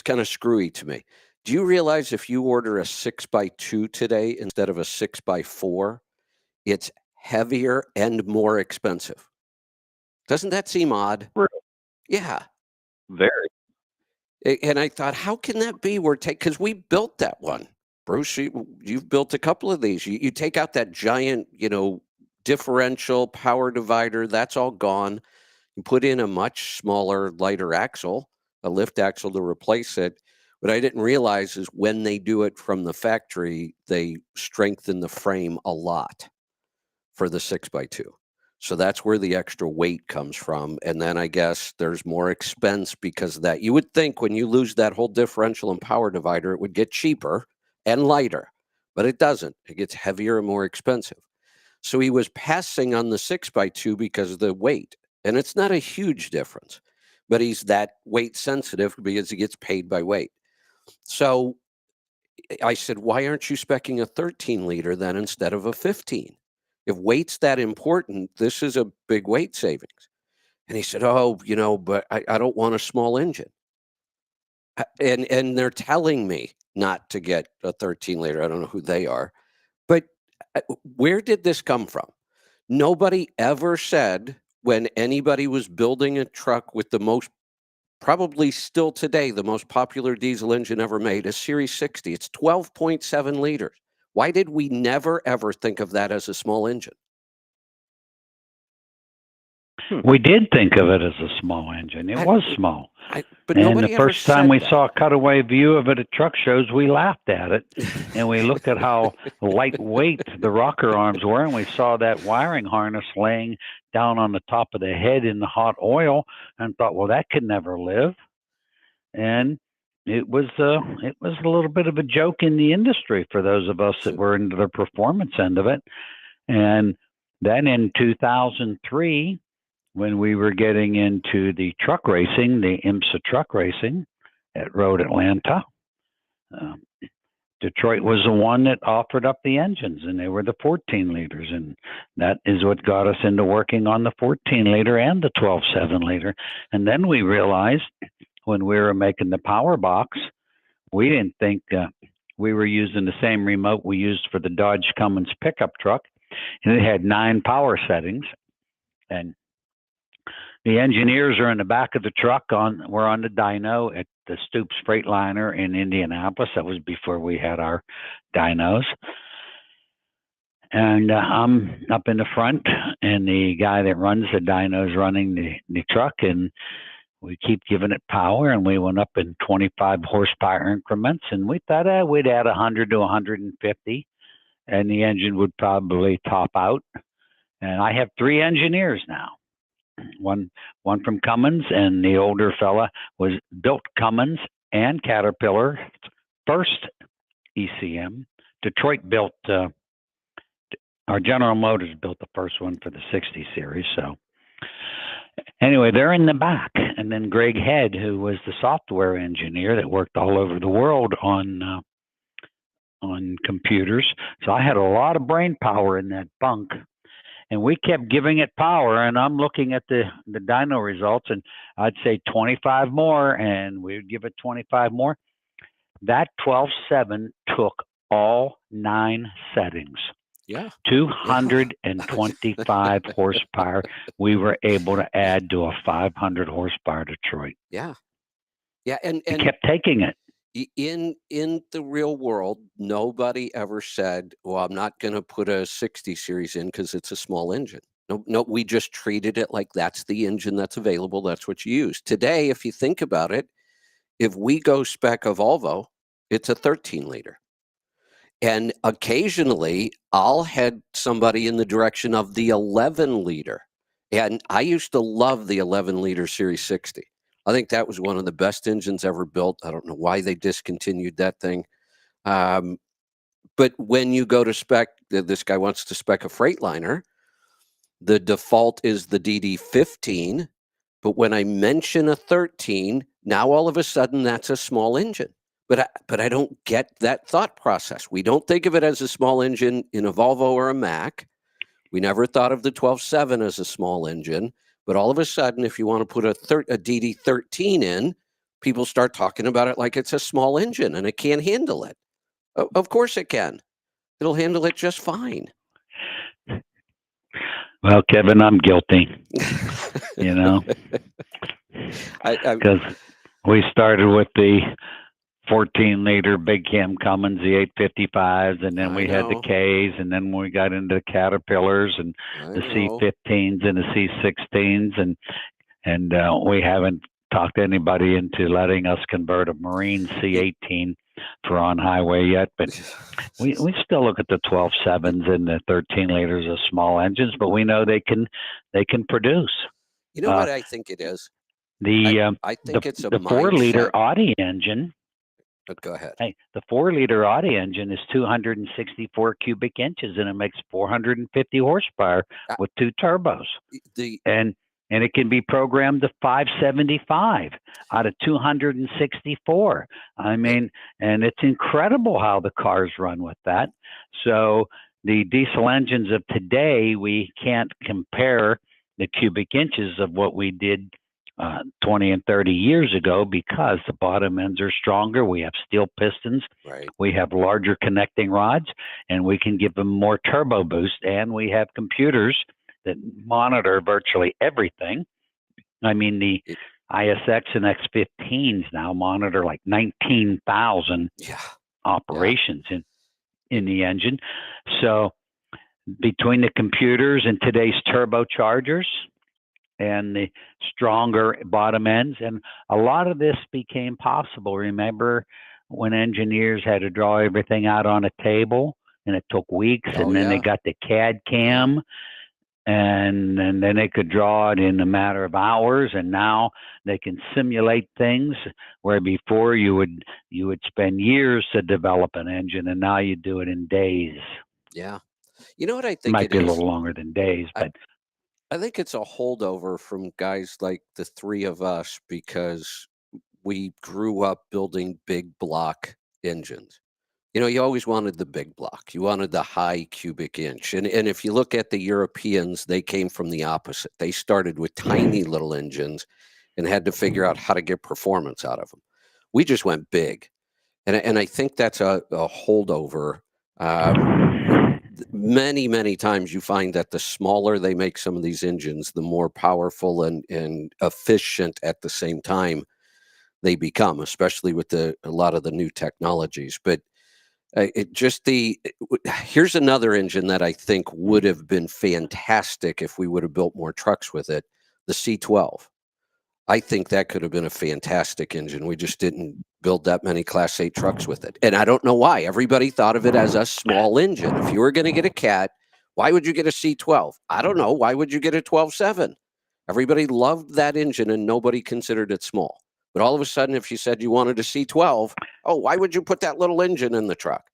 kind of screwy to me. Do you realize if you order a 6x2 today instead of a 6x4, it's heavier and more expensive? Doesn't that seem odd? Really? Yeah. Very. And I thought, how can that be? Because we built that one. Bruce, you've built a couple of these. You take out that giant, differential power divider. That's all gone. You put in a much smaller, lighter axle, a lift axle to replace it. What I didn't realize is when they do it from the factory, they strengthen the frame a lot for the 6x2. So that's where the extra weight comes from. And then I guess there's more expense because of that. You would think when you lose that whole differential and power divider, it would get cheaper and lighter, but it doesn't. It gets heavier and more expensive. So he was passing on the 6x2 because of the weight. And it's not a huge difference, but he's that weight sensitive because he gets paid by weight. So I said, why aren't you speccing a 13 liter then instead of a 15? If weight's that important, this is a big weight savings. And he said, oh, but I don't want a small engine. And they're telling me not to get a 13 liter. I don't know who they are. But where did this come from? Nobody ever said when anybody was building a truck with the most, probably still today, the most popular diesel engine ever made, a Series 60. It's 12.7 liters. Why did we never, ever think of that as a small engine? We did think of it as a small engine. It was small. But and nobody the ever first time said we that. saw a cutaway view of it at truck shows, we laughed at it. And we looked at how lightweight the rocker arms were, and we saw that wiring harness laying down on the top of the head in the hot oil and thought, well, that could never live. And it was a little bit of a joke in the industry for those of us that were into the performance end of it. And then in 2003, when we were getting into the truck racing, the IMSA truck racing at Road Atlanta, Detroit was the one that offered up the engines, and they were the 14 liters. And that is what got us into working on the 14 liter and the 12.7 liter. And then we realized when we were making the power box, we didn't think we were using the same remote we used for the Dodge Cummins pickup truck. And it had 9 power settings. And the engineers are in the back of the truck. We're on the dyno at the Stoops Freightliner in Indianapolis. That was before we had our dynos. And I'm up in the front, and the guy that runs the dyno is running the truck, and we keep giving it power, and we went up in 25 horsepower increments, and we thought we'd add 100 to 150, and the engine would probably top out. And I have 3 engineers now. One from Cummins, and the older fella was built Cummins and Caterpillar first ECM. Detroit built our General Motors built the first one for the 60 series. So anyway, they're in the back, and then Greg Head, who was the software engineer that worked all over the world on computers. So I had a lot of brain power in that bunk. And we kept giving it power, and I'm looking at the dyno results, and I'd say 25 more, and we would give it 25 more. That 12.7 took all 9 settings. Yeah. 225 horsepower we were able to add to a 500 horsepower Detroit. Yeah. Yeah, and we kept taking it. In the real world, nobody ever said, well, I'm not going to put a 60 series in because it's a small engine. No, we just treated it like that's the engine that's available. That's what you use. Today, if you think about it, if we go spec a Volvo, it's a 13 liter. And occasionally, I'll head somebody in the direction of the 11 liter. And I used to love the 11 liter Series 60. I think that was one of the best engines ever built. I don't know why they discontinued that thing. But when you go to spec, this guy wants to spec a Freightliner, the default is the DD15. But when I mention a 13, now all of a sudden that's a small engine. But I don't get that thought process. We don't think of it as a small engine in a Volvo or a Mack. We never thought of the 12.7 as a small engine. But all of a sudden, if you want to put a DD13 in, people start talking about it like it's a small engine and it can't handle it. Of course it can. It'll handle it just fine. Well, Kevin, I'm guilty, because we started with the 14-liter big cam Cummins, the 855s, and then I we had the know. Ks, and then we got into the Caterpillars and I the know. C15s and the C16s, and we haven't talked anybody into letting us convert a Marine C18 for on highway yet, but we still look at the 12.7s and the 13 liters of small engines, but we know they can produce. You know what I think it is? I think it's a the 4-liter mindset. Audi engine. Go ahead. Hey, the 4-liter Audi engine is 264 cubic inches, and it makes 450 horsepower with 2 turbos. And it can be programmed to 575 out of 264. I mean, and it's incredible how the cars run with that. So the diesel engines of today, we can't compare the cubic inches of what we did 20 and 30 years ago, because the bottom ends are stronger. We have steel pistons. Right. We have larger connecting rods, and we can give them more turbo boost. And we have computers that monitor virtually everything. I mean, the ISX and X15s now monitor like 19,000 operations in the engine. So between the computers and today's turbochargers and the stronger bottom ends, and a lot of this became possible. Remember when engineers had to draw everything out on a table, and it took weeks, and then they got the CAD cam, and then they could draw it in a matter of hours, and now they can simulate things where before you would spend years to develop an engine, and now you do it in days. Yeah. You know what I think it might it be is? a little longer than days, but I think it's a holdover from guys like the three of us, because we grew up building big block engines. You know, you always wanted the big block. You wanted the high cubic inch. And if you look at the Europeans, they came from the opposite. They started with tiny little engines and had to figure out how to get performance out of them. We just went big. And I think that's a holdover. Many times you find that the smaller they make some of these engines, the more powerful and efficient at the same time they become, especially with a lot of the new technologies. But here's another engine that I think would have been fantastic if we would have built more trucks with it, the C12. I think that could have been a fantastic engine. We just didn't build that many Class 8 trucks with it. And I don't know why. Everybody thought of it as a small engine. If you were going to get a Cat, why would you get a C12? I don't know. Why would you get a 12.7? Everybody loved that engine and nobody considered it small. But all of a sudden, if you said you wanted a C12, oh, why would you put that little engine in the truck?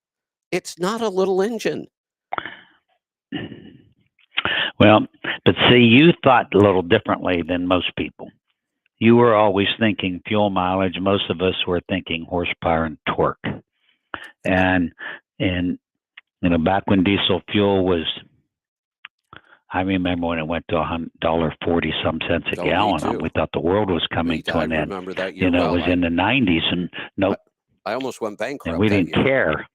It's not a little engine. Well, but see, you thought a little differently than most people. You were always thinking fuel mileage. Most of us were thinking horsepower and torque. And you know, back when diesel fuel was, I remember when it went to $1.40 a gallon. We thought the world was coming to an end. I remember that year. You know, it was in the 90s, and nope. I almost went bankrupt. And we didn't care.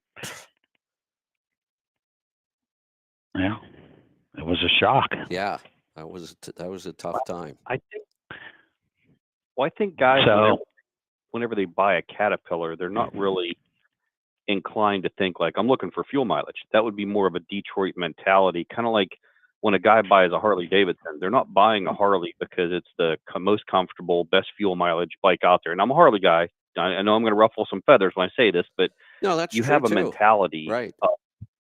Yeah, it was a shock. Yeah, that was a tough time. I think guys, whenever they buy a Caterpillar, they're not really inclined to think like, I'm looking for fuel mileage. That would be more of a Detroit mentality, kind of like when a guy buys a Harley Davidson. They're not buying a Harley because it's the most comfortable, best fuel mileage bike out there. And I'm a Harley guy. I know I'm going to ruffle some feathers when I say this, but no, that's you true have a too. mentality Right. of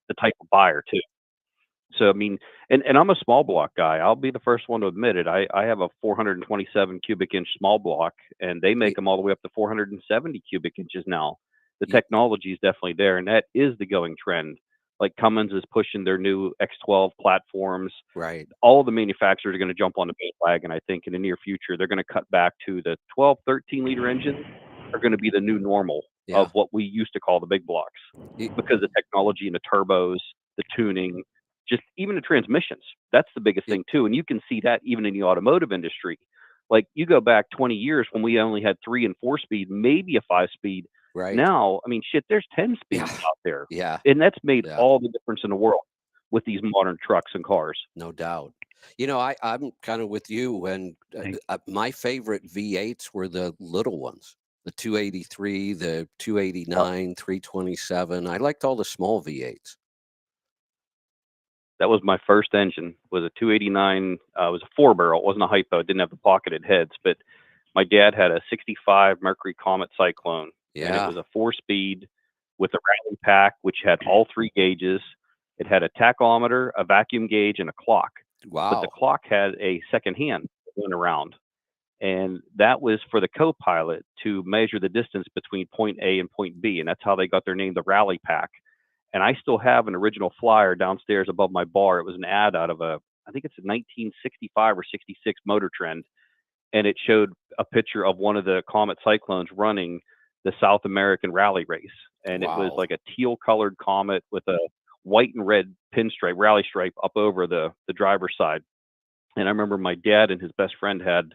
the type of buyer too. So, I mean, and I'm a small block guy. I'll be the first one to admit it. I have a 427 cubic inch small block, and they make them all the way up to 470 cubic inches now. The technology is definitely there, and that is the going trend. Like Cummins is pushing their new X12 platforms. Right. All the manufacturers are going to jump on the bandwagon. I think in the near future, they're going to cut back to the 12, 13 liter engines are going to be the new normal of what we used to call the big blocks, because the technology and the turbos, the tuning, just even the transmissions. That's the biggest thing too. And you can see that even in the automotive industry. Like you go back 20 years when we only had 3 and 4 speed, maybe a 5 speed. Right. Now, I mean, shit, there's 10 speeds out there. Yeah. And that's made all the difference in the world with these modern trucks and cars. No doubt. You know, I'm kind of with you. And my favorite V8s were the little ones. The 283, the 289, 327. I liked all the small V8s. That was my first engine. Was a 289. It was a 4-barrel. It wasn't a hypo. It didn't have the pocketed heads. But my dad had a 65 Mercury Comet Cyclone. And it was a 4-speed with a rally pack, which had all 3 gauges. It had a tachometer, a vacuum gauge, and a clock. Wow. But the clock had a second hand that went around. And that was for the co-pilot to measure the distance between point A and point B. And that's how they got their name, the Rally Pack. And I still have an original flyer downstairs above my bar. It was an ad out of I think it's a 1965 or 66 Motor Trend. And it showed a picture of one of the Comet Cyclones running the South American rally race. And It was like a teal colored Comet with a white and red pinstripe, rally stripe up over the driver's side. And I remember my dad and his best friend had,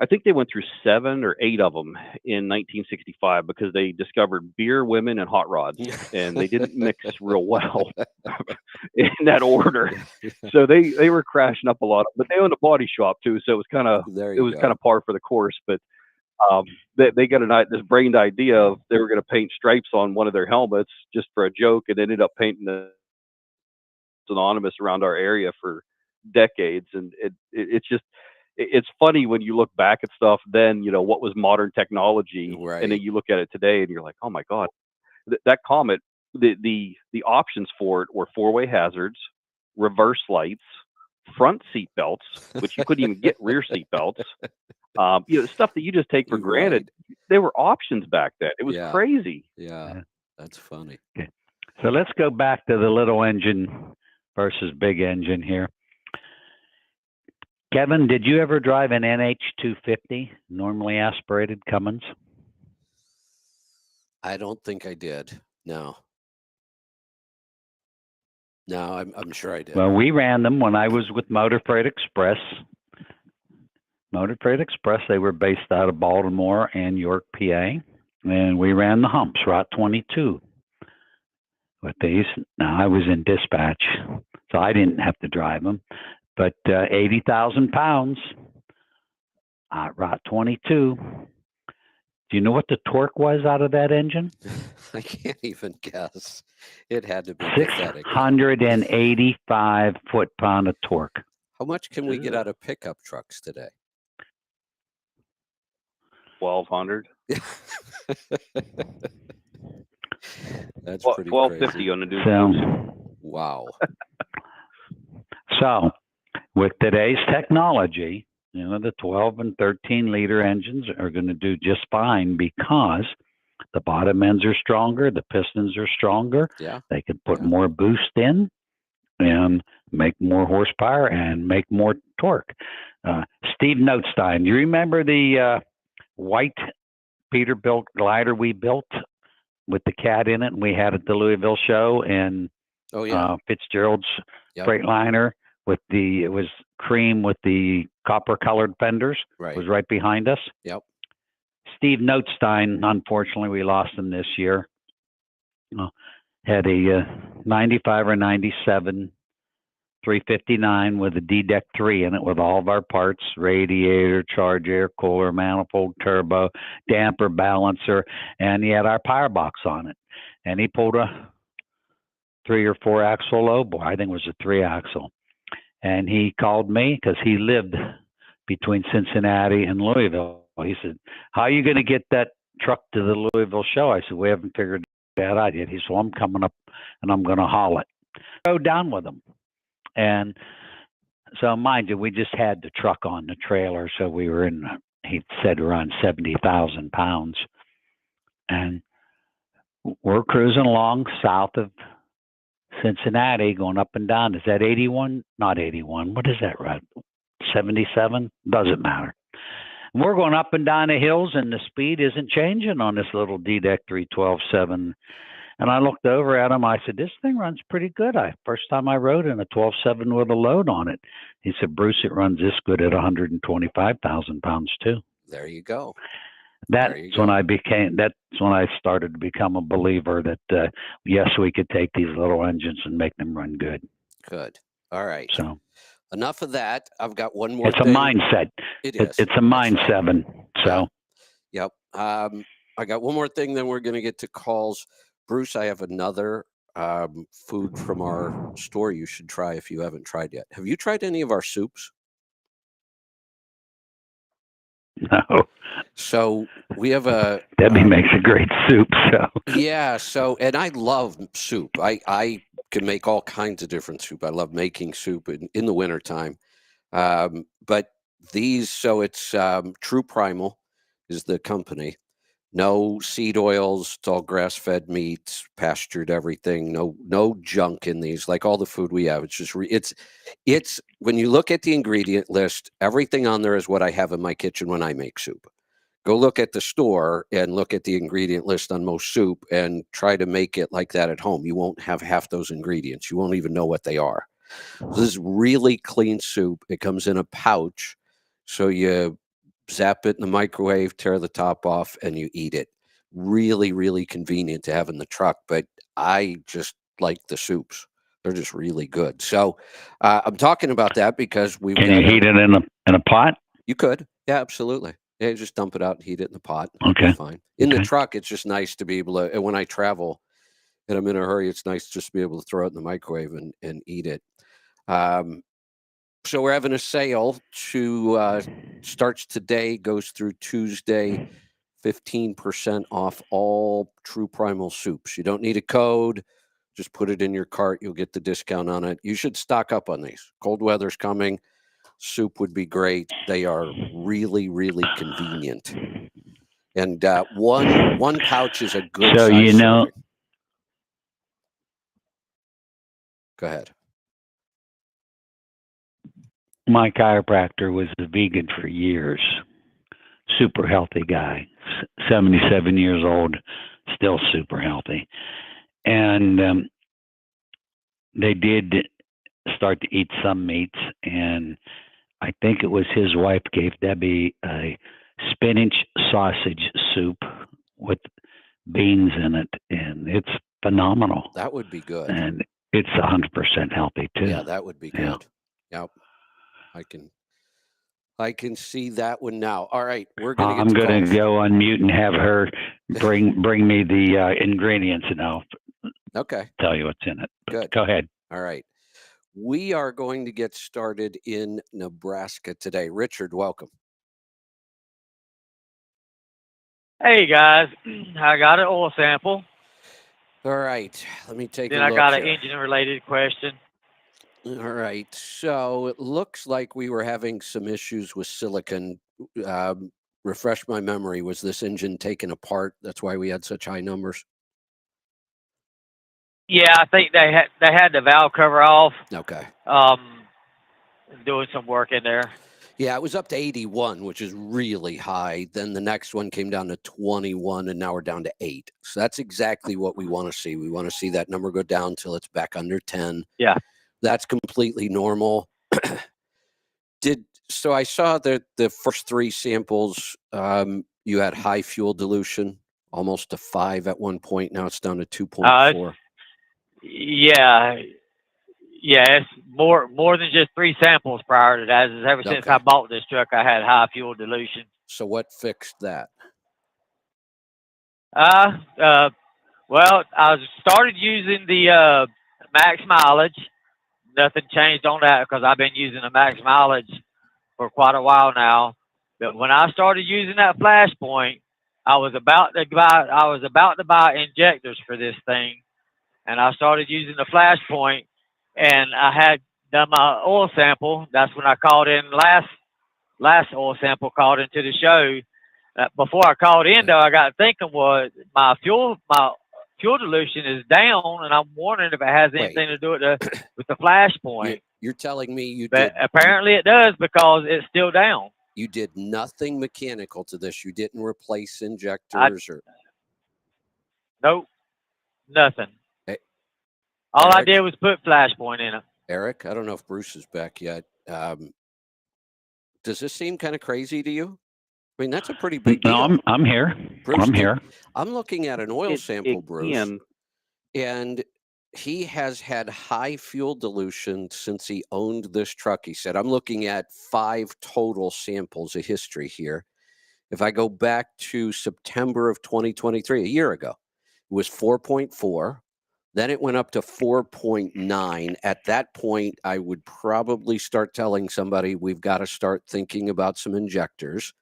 I think they went through 7 or 8 of them in 1965 because they discovered beer, women, and hot rods, and they didn't mix real well in that order. So they were crashing up a lot, but they owned a body shop too, so it was kind of par for the course. But they got this brained idea of they were going to paint stripes on one of their helmets just for a joke, and ended up painting the synonymous around our area for decades. And it's funny when you look back at stuff then, what was modern technology, right, and then you look at it today and you're like, oh my God, that Comet, the options for it were 4-way hazards, reverse lights, front seat belts, which you couldn't even get rear seat belts. Stuff that you just take for granted. There were options back then. It was crazy. Yeah, that's funny. Okay. So let's go back to the little engine versus big engine here. Kevin, did you ever drive an NH250, normally aspirated Cummins? I don't think I did. No, I'm sure I did. Well, we ran them when I was with Motor Freight Express. Motor Freight Express, they were based out of Baltimore and York, PA. And we ran the humps, Route 22 with these. Now, I was in dispatch, so I didn't have to drive them. But 80,000 pounds, Route 22. Do you know what the torque was out of that engine? I can't even guess. It had to be 685 foot-pound of torque. How much can we get out of pickup trucks today? 1,200. That's pretty 1,250 crazy. on the new. Wow. So, with today's technology, the 12 and 13 liter engines are going to do just fine because the bottom ends are stronger, the pistons are stronger. Yeah. They can put more boost in and make more horsepower and make more torque. Steve Notestein, you remember the white Peterbilt glider we built with the cat in it, and we had at the Louisville show, and Fitzgerald's Freightliner it was cream with the copper colored fenders. Right. Was right behind us. Yep. Steve Notestein, unfortunately, we lost him this year. Had a 95 or 97 359 with a D-Deck 3 in it with all of our parts, radiator, charge air cooler, manifold turbo, damper, balancer, and he had our power box on it. And he pulled a 3 or 4 axle low boy. I think it was a 3 axle. And he called me because he lived between Cincinnati and Louisville. He said, how are you going to get that truck to the Louisville show? I said, we haven't figured that out yet. He said, well, I'm coming up and I'm going to haul it. Go down with him. And so, mind you, we just had the truck on the trailer. So we were he said around 70,000 pounds. And we're cruising along south of Cincinnati, going up and down. Is that 81? Not 81. What is that, right? 77? Doesn't matter. And we're going up and down the hills, and the speed isn't changing on this little D-Deck 312.7. And I looked over at him. I said, this thing runs pretty good. First time I rode in a 12.7 with a load on it. He said, Bruce, it runs this good at 125,000 pounds too. There you go. That's when I started to become a believer that, yes, we could take these little engines and make them run good. Good. All right. So enough of that. I've got one more thing. It's a mindset. It is. It's a mindset. So Yep. I got one more thing, then we're going to get to calls. Bruce, I have another food from our store you should try if you haven't tried yet. Have you tried any of our soups? No. So we have a Debbie makes a great soup. So yeah. So and I love soup. I can make all kinds of different soup. I love making soup in the wintertime. But these, so it's True Primal is the company. No seed oils. It's all grass-fed meats, pastured everything. No junk in these. Like all the food we have, it's just it's when you look at the ingredient list, everything on there is what I have in my kitchen when I make soup. Go look at the store and look at the ingredient list on most soup and try to make it like that at home. You won't have half those ingredients. You won't even know what they are. So this is really clean soup. It comes in a pouch. So you zap it in the microwave, tear the top off, and you eat it. Really, really convenient to have in the truck. But I just like the soups. They're just really good. So I'm talking about that because we've can got you heat it in a pot? You could. Yeah, absolutely. Yeah, just dump it out and heat it in the pot. Okay. It's fine. In the Okay. truck, it's just nice to be able to, and when I travel and I'm in a hurry, it's nice just to be able to throw it in the microwave and eat it. So we're having a sale to starts today, goes through Tuesday, 15% off all True Primal soups. You don't need a code. Just put it in your cart. You'll get the discount on it. You should stock up on these. Cold weather's coming. Soup would be great. They are really, really convenient. And one pouch is a good So size serving. Go ahead. My chiropractor was a vegan for years. Super healthy guy, 77 years old, still super healthy. And they did start to eat some meats, and I think it was his wife gave Debbie a spinach sausage soup with beans in it, and it's phenomenal. That would be good. And it's 100% healthy too. Yeah, that would be good. Yep. I can see that one now. All right, we're going to get I'm going to go on mute and have her bring me the ingredients, and I'll tell you what's in it. Good. Go ahead. All right. We are going to get started in Nebraska today. Richard, welcome. Hey guys, I got an oil sample. All right, let me take a look. Then I got an here. engine-related question. All right, so it looks like we were having some issues with silicon. Refresh my memory. Was this engine taken apart? That's why we had such high numbers. Yeah, I think they had the valve cover off. Okay. Doing some work in there. Yeah, it was up to 81, which is really high. Then the next one came down to 21, and now we're down to 8. So that's exactly what we want to see. We want to see that number go down till it's back under 10. Yeah. That's completely normal. So I saw that the first 3 samples, you had high fuel dilution, almost to 5 at one point. Now it's down to 2.4. Yeah, it's more than just 3 samples prior to that. Ever since I bought this truck, I had high fuel dilution. So what fixed that? Well, I started using the max mileage. Nothing changed on that because I've been using the max mileage for quite a while now. But when I started using that Flashpoint, I was about to buy injectors for this thing, and I started using the Flashpoint, and I had done my oil sample. That's when I called in last oil sample, called into the show. Before I called in, though, I got thinking, was my fuel dilution is down, and I'm wondering if it has anything to do with the Flashpoint. You're telling me but apparently it does, because it's still down. You did nothing mechanical to this. You didn't replace injectors Nope, nothing. Hey, all Eric, I did was put Flashpoint in it. Eric, I don't know if Bruce is back yet. Does this seem kind of crazy to you? I mean, that's a pretty big deal. No, I'm here. Bruce, I'm here. I'm looking at an oil sample, Bruce, and he has had high fuel dilution since he owned this truck. He said, I'm looking at 5 total samples of history here. If I go back to September of 2023, a year ago, it was 4.4. Then it went up to 4.9. At that point, I would probably start telling somebody we've got to start thinking about some injectors.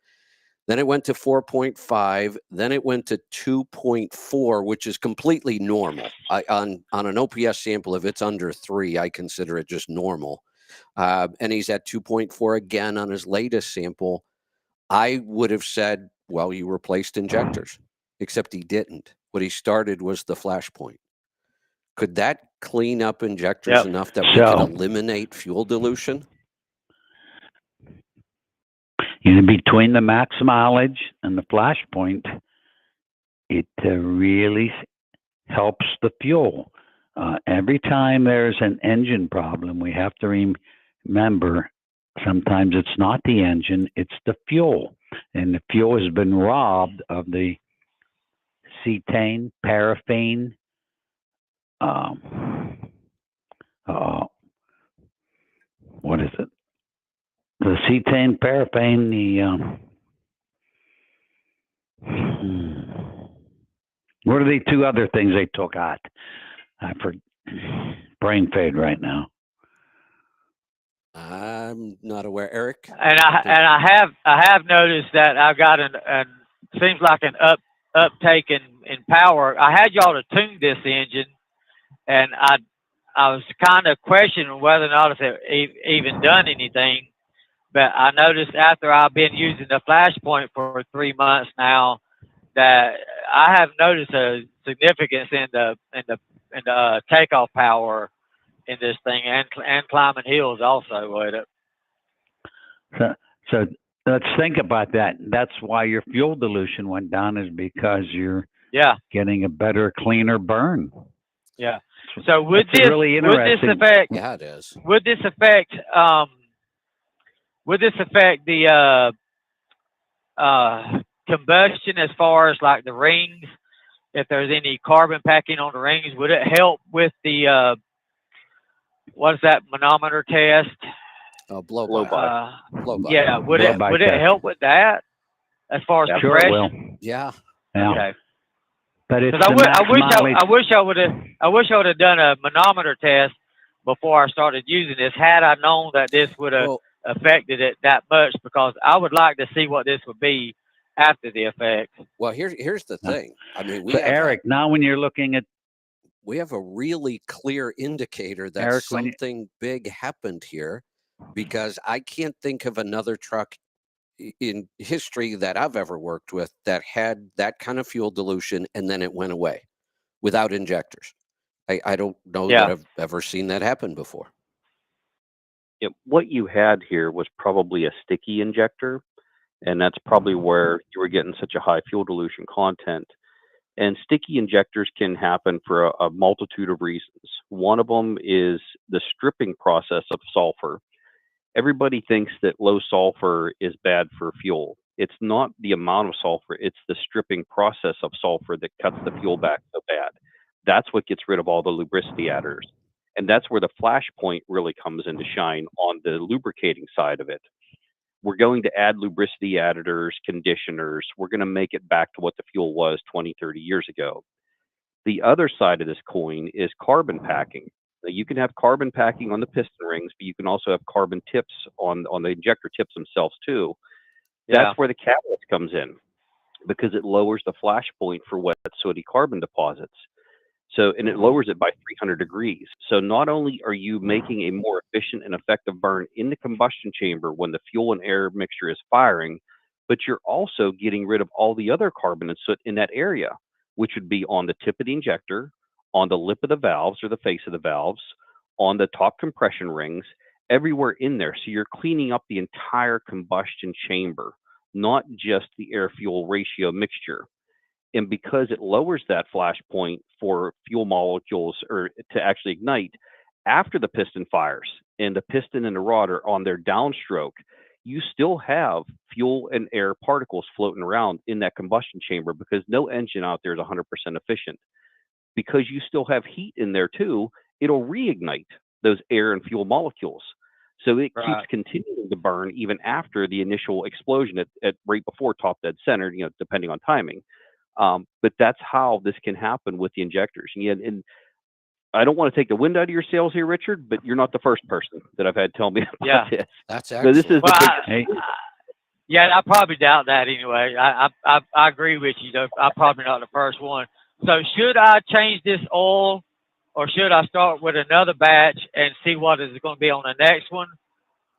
Then it went to 4.5. Then it went to 2.4, which is completely normal. On an OPS sample, if it's under 3, I consider it just normal. And he's at 2.4 again on his latest sample. I would have said, well, you replaced injectors, except he didn't. What he started was the flashpoint. Could that clean up injectors enough that we could eliminate fuel dilution? Between the max mileage and the flashpoint, it really helps the fuel. Every time there's an engine problem, we have to remember sometimes it's not the engine, it's the fuel. And the fuel has been robbed of the cetane, paraffin, what is it? The cetane, paraffin, what are the two other things they took out? I forget. Brain fade right now. I'm not aware, Eric. And I have noticed that I've got an seems like an uptake in power. I had y'all to tune this engine, and I was kind of questioning whether or not it even done anything. But I noticed after I've been using the flashpoint for 3 months now that I have noticed a significance in the takeoff power in this thing, and climbing hills also with it. So let's think about that. That's why your fuel dilution went down, is because you're getting a better, cleaner burn. Yeah. So would this affect? Yeah, it is. Would this affect the combustion as far as like the rings? If there's any carbon packing on the rings, would it help with the what is that manometer test? Blow-by. Yeah, would it help with that as far as compression? Sure it will. Yeah. Okay. But it's I wish I would have done a manometer test before I started using this. Had I known that this would have affected it that much, because I would like to see what this would be after the effect. Well, here's the thing. I mean, Eric, now when you're looking at, we have a really clear indicator that Eric, something big happened here, because I can't think of another truck in history that I've ever worked with that had that kind of fuel dilution and then it went away without injectors. I don't know that I've ever seen that happen before. Yeah, what you had here was probably a sticky injector, and that's probably where you were getting such a high fuel dilution content. And sticky injectors can happen for a multitude of reasons. One of them is the stripping process of sulfur. Everybody thinks that low sulfur is bad for fuel. It's not the amount of sulfur, it's the stripping process of sulfur that cuts the fuel back so bad. That's what gets rid of all the lubricity adders. And that's where the flashpoint really comes into shine on the lubricating side of it. We're going to add lubricity additives, conditioners. We're going to make it back to what the fuel was 20, 30 years ago. The other side of this coin is carbon packing. Now, you can have carbon packing on the piston rings, but you can also have carbon tips on the injector tips themselves too. That's where the catalyst comes in, because it lowers the flash point for wet sooty carbon deposits. So, and it lowers it by 300 degrees. So not only are you making a more efficient and effective burn in the combustion chamber when the fuel and air mixture is firing, but you're also getting rid of all the other carbon and soot in that area, which would be on the tip of the injector, on the lip of the valves or the face of the valves, on the top compression rings, everywhere in there. So you're cleaning up the entire combustion chamber, not just the air-fuel ratio mixture. And because it lowers that flash point for fuel molecules or to actually ignite after the piston fires and the piston and the rod are on their downstroke, you still have fuel and air particles floating around in that combustion chamber, because no engine out there is 100% efficient. Because you still have heat in there too, it'll reignite those air and fuel molecules. So it Right. keeps continuing to burn even after the initial explosion at right before top dead center, depending on timing. But that's how this can happen with the injectors. And I don't want to take the wind out of your sails here, Richard, but you're not the first person that I've had tell me about Yeah. this. That's So this is excellent. the Well, biggest. Hey, yeah, I probably doubt that anyway. I agree with you though. I'm probably not the first one. So should I change this oil, or should I start with another batch and see what is going to be on the next one?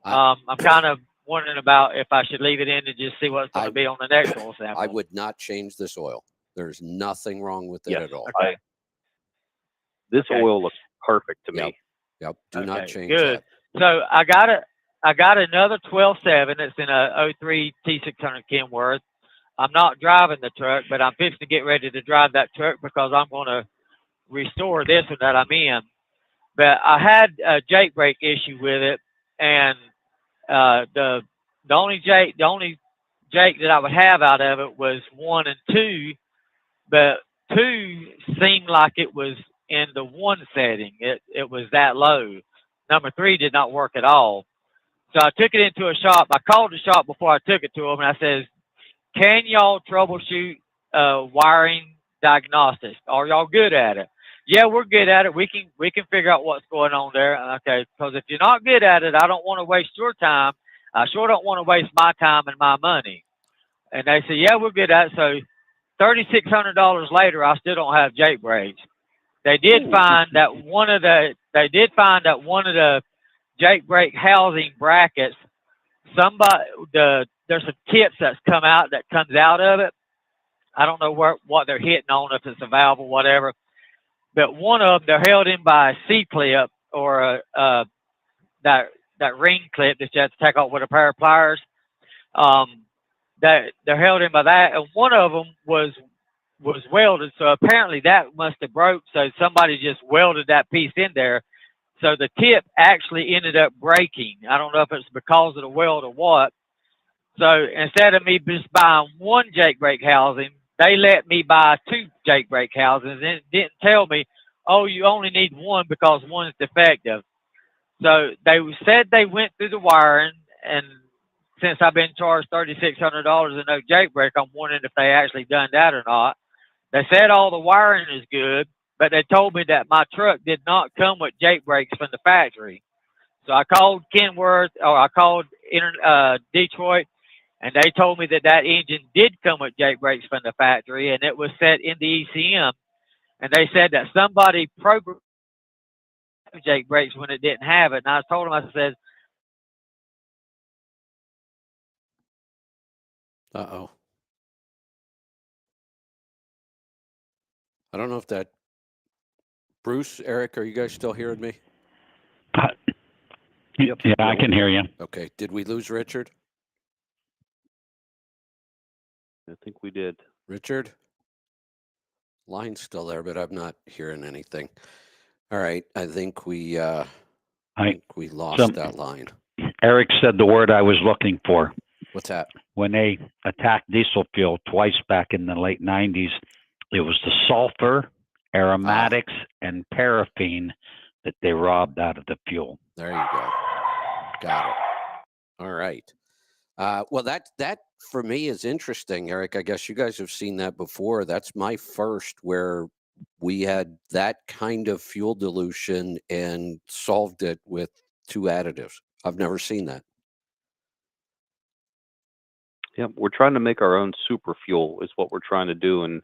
I- I'm kind of wondering about if I should leave it in and just see what's going I- to be on the next oil sample. I would not change this oil. There's nothing wrong with it Yes, at all. Okay. this Okay. oil looks perfect to Yep. me. Yep. Do not Okay, change good. that. So I got another 12.7 that's in a 03 T600 Kenworth. I'm not driving the truck, but I'm fixing to get ready to drive that truck because I'm going to restore this one that I'm in. But I had a Jake brake issue with it, and the only Jake that I would have out of it was 1 and 2, but 2 seemed like it was in the 1 setting. It was that low. Number 3 did not work at all. So I took it into a shop. I called the shop before I took it to them, and I says, "Can y'all troubleshoot wiring diagnostics? Are y'all good at it?" "Yeah, we're good at it. We can figure out what's going on there." Okay, because if you're not good at it, I don't want to waste your time. I sure don't want to waste my time and my money. And they said, "Yeah, we're good at it." So $3,600 later, I still don't have Jake brakes. They did find that one of the Jake brake housing brackets, there's some tips that's come out that comes out of it. I don't know what they're hitting on, if it's a valve or whatever. But one of them, they're held in by a C-clip or that ring clip that you have to take off with a pair of pliers. That they're held in by that, and one of them was welded. So apparently that must have broke. So somebody just welded that piece in there. So the tip actually ended up breaking. I don't know if it's because of the weld or what. So instead of me just buying one Jake brake housing, they let me buy 2 Jake brake housings, and it didn't tell me, "Oh, you only need one because one's defective." So they said they went through the wiring, and since I've been charged $3,600 and no Jake brake, I'm wondering if they actually done that or not. They said all the wiring is good, but they told me that my truck did not come with Jake brakes from the factory. So I called Detroit, and they told me that engine did come with Jake brakes from the factory, and it was set in the ECM. And they said that somebody programmed Jake brakes when it didn't have it. And I told them, I said, Uh-oh. I don't know if that... Bruce, Eric, are you guys still hearing me? yeah, I can hear you. Okay. Did we lose Richard? I think we did. Richard? Line's still there, but I'm not hearing anything. All right. I think we lost that line. Eric said the word I was looking for. What's that? When they attacked diesel fuel twice back in the late 90s, it was the sulfur, aromatics, and paraffin that they robbed out of the fuel. There you go. Got it. All right. Well, that for me is interesting, Eric. I guess you guys have seen that before. That's my first where we had that kind of fuel dilution and solved it with 2 additives. I've never seen that. Yeah, we're trying to make our own super fuel is what we're trying to do, and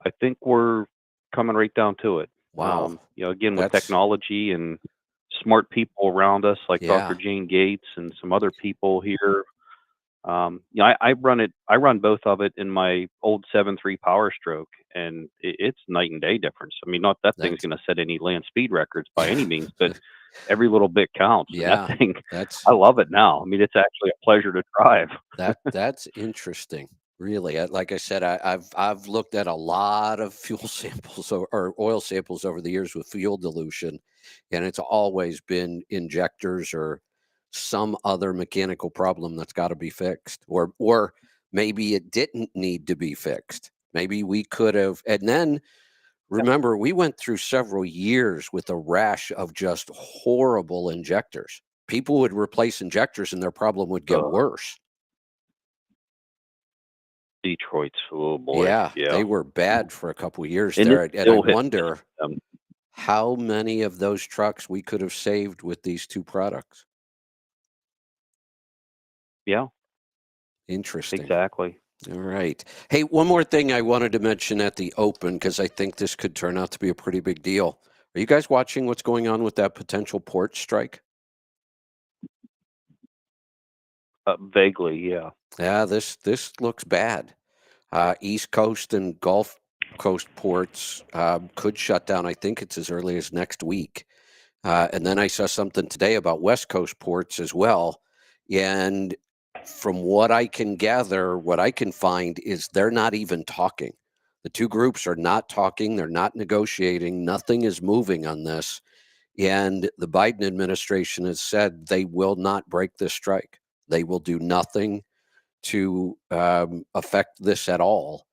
I think we're coming right down to it. Wow. Again, with That's- technology and smart people around us, like Yeah. Dr. Jane Gates and some other people here. I run both of it in my old 7.3 Power Stroke, and it's night and day difference. I mean, not that thing's going to set any land speed records by any means, but every little bit counts. And Yeah, that thing, that's I love it now. I mean, it's actually a pleasure to drive. that's interesting. Really, like I said, I've looked at a lot of fuel samples or oil samples over the years with fuel dilution, and it's always been injectors or some other mechanical problem that's got to be fixed, or maybe it didn't need to be fixed. Maybe we could have, and then remember we went through several years with a rash of just horrible injectors. people would replace injectors and their problem would get worse. Detroit's, oh boy. Yeah, they were bad for a couple of years And there. it And I still hit wonder how many of those trucks we could have saved with these two products. Yeah, Interesting. exactly. All right. Hey, one more thing I wanted to mention at the open, because I think this could turn out to be a pretty big deal. Are you guys watching what's going on with that potential port strike? Vaguely, yeah. Yeah, this looks bad. East Coast and Gulf Coast ports could shut down. I think it's as early as next week. And then I saw something today about West Coast ports as well. And from what I can gather, what I can find is they're not even talking. The two groups are not talking. They're not negotiating. Nothing is moving on this. And the Biden administration has said they will not break this strike. They will do nothing to affect this at all.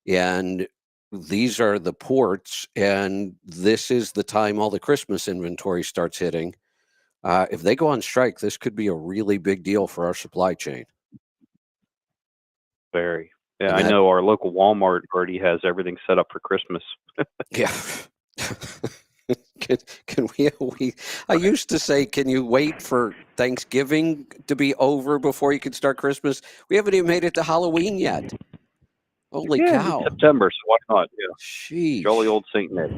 And these are the ports, and this is the time all the Christmas inventory starts hitting. If they go on strike, this could be a really big deal for our supply chain. Very. Yeah, And I know our local Walmart already has everything set up for Christmas. Yeah. Can we? I used to say, can you wait for Thanksgiving to be over before you can start Christmas? We haven't even made it to Halloween yet. Holy Yeah, cow! it's September, so why not? Yeah, Sheesh. jolly old Saint Nick.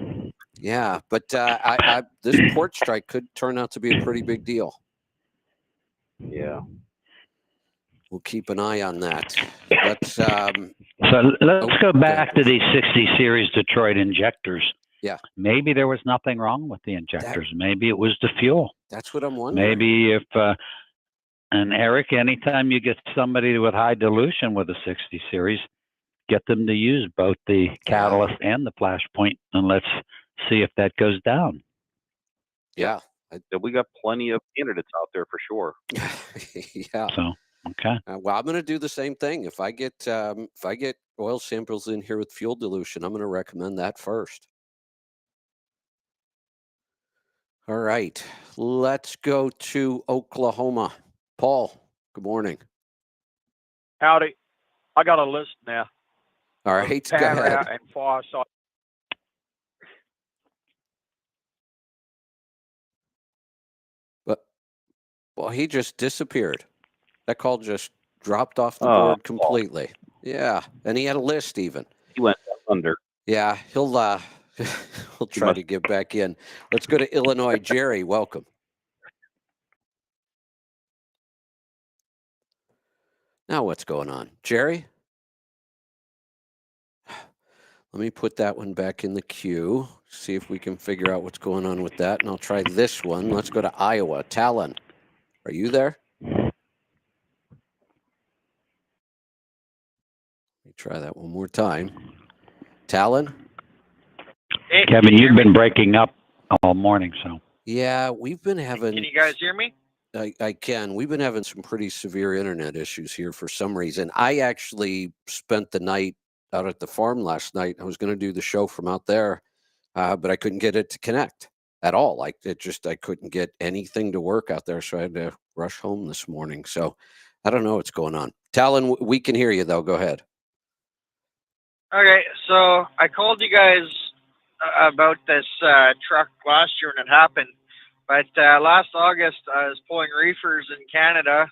Yeah, but this port strike could turn out to be a pretty big deal. Yeah. We'll keep an eye on that. Let's So let's go back to these 60 series Detroit injectors. Yeah. Maybe there was nothing wrong with the injectors. Maybe it was the fuel. That's what I'm wondering. Maybe if, and Eric, anytime you get somebody with high dilution with a 60 series, get them to use both the catalyst and the flashpoint, and let's see if that goes down. Yeah. We got plenty of candidates out there for sure. Yeah. So, okay. Well, I'm going to do the same thing. If I get oil samples in here with fuel dilution, I'm going to recommend that first. All right, let's go to Oklahoma. Paul, good morning. Howdy. I got a list now. All right, go ahead. And Fawcett. But, well, he just disappeared. That call just dropped off the board completely. Paul. Yeah, and he had a list even. He went under. Yeah, he'll try to get back in. Let's go to Illinois. Jerry, welcome. Now what's going on? Jerry? Let me put that one back in the queue, see if we can figure out what's going on with that, and I'll try this one. Let's go to Iowa. Talon, are you there? Let me try that one more time. Talon? Hey, Kevin, you've been breaking up all morning, so. Yeah, we've been having... Can you guys hear me? I can. We've been having some pretty severe internet issues here for some reason. I actually spent the night out at the farm last night. I was going to do the show from out there, but I couldn't get it to connect at all. I couldn't get anything to work out there, so I had to rush home this morning. So I don't know what's going on. Talon, we can hear you, though. Go ahead. Okay, so I called you guys about this truck last year when it happened. But last August, I was pulling reefers in Canada,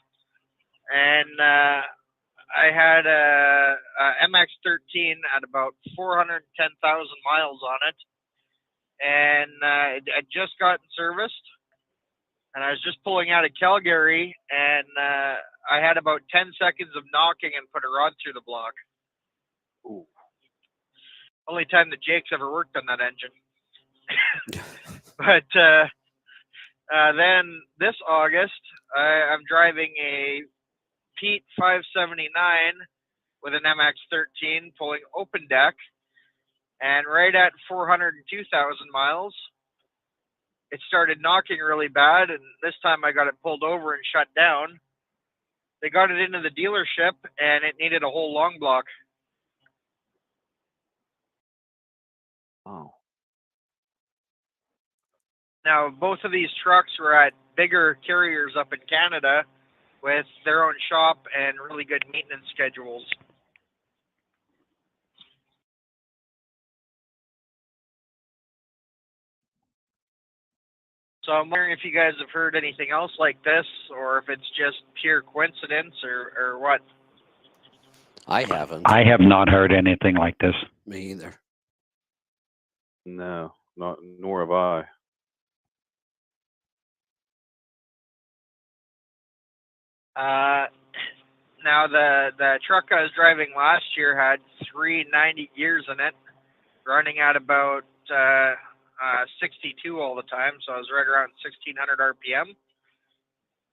and I had a MX-13 at about 410,000 miles on it, and it had just gotten serviced, and I was just pulling out of Calgary, and I had about 10 seconds of knocking and put a rod through the block. Ooh. Only time that Jake's ever worked on that engine. But then this August, I'm driving a Pete 579 with an MX-13 pulling open deck, and right at 402,000 miles, it started knocking really bad, and this time I got it pulled over and shut down. They got it into the dealership, and it needed a whole long block. Oh. Now, both of these trucks were at bigger carriers up in Canada with their own shop and really good maintenance schedules. So I'm wondering if you guys have heard anything else like this, or if it's just pure coincidence, or what. I haven't. I have not heard anything like this. Me either. No, nor have I. Now the truck I was driving last year had 390 gears in it, running at about 62 all the time, so I was right around 1600 RPM.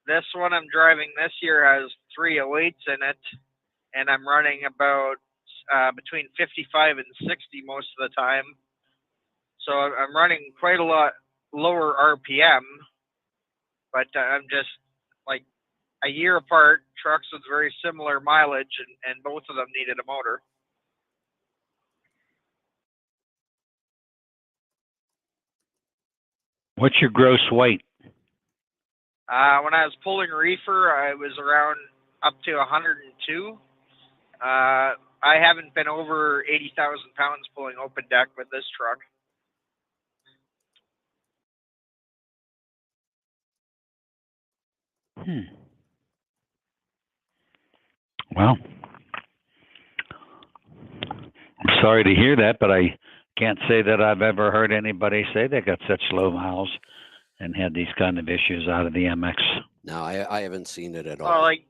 This one I'm driving this year has 308s in it, and I'm running about between 55 and 60 most of the time. So I'm running quite a lot lower RPM, but I'm just like a year apart, trucks with very similar mileage, and both of them needed a motor. What's your gross weight? When I was pulling reefer, I was around up to 102. I haven't been over 80,000 pounds pulling open deck with this truck. Well, I'm sorry to hear that, but I can't say that I've ever heard anybody say they got such low miles and had these kind of issues out of the MX. No, I haven't seen it at all. Well, like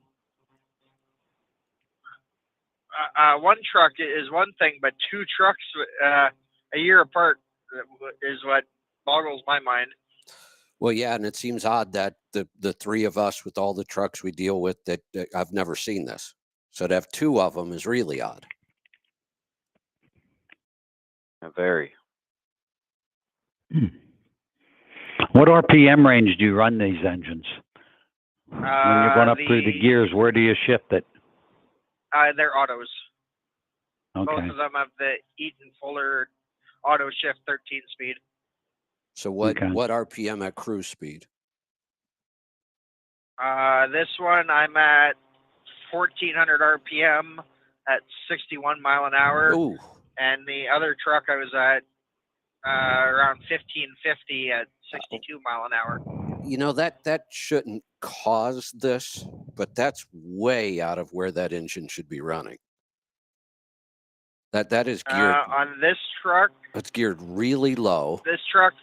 one truck is one thing, but two trucks a year apart is what boggles my mind. Well, yeah, and it seems odd that the three of us with all the trucks we deal with that I've never seen this. So to have two of them is really odd. Very. What RPM range do you run these engines? When you're going up through the gears, where do you shift it? They're autos. Okay. Both of them have the Eaton Fuller auto shift 13 speed. So what RPM at cruise speed? This one I'm at 1400 RPM at 61 mile an hour. Ooh. And the other truck I was at around 1550 at 62 mile an hour. You know, that shouldn't cause this, but that's way out of where that engine should be running. That is geared on this truck. It's geared really low. This truck.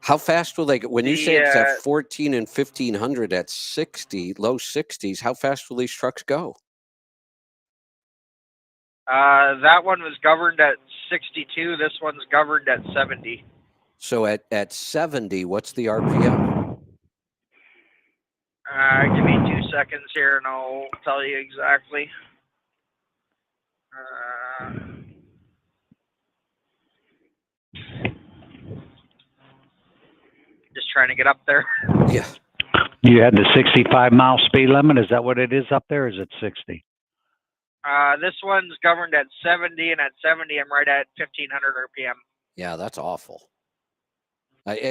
How fast will they go? When you say it's at 14 and 1500 at 60, low 60s, how fast will these trucks go? That one was governed at 62. This one's governed at 70. So at 70, what's the RPM? Give me 2 seconds here and I'll tell you exactly. Just trying to get up there. Yeah. You had the 65 mile speed limit. Is that what it is up there? Or is it 60? This one's governed at 70, and at 70, I'm right at 1500 RPM. Yeah, that's awful.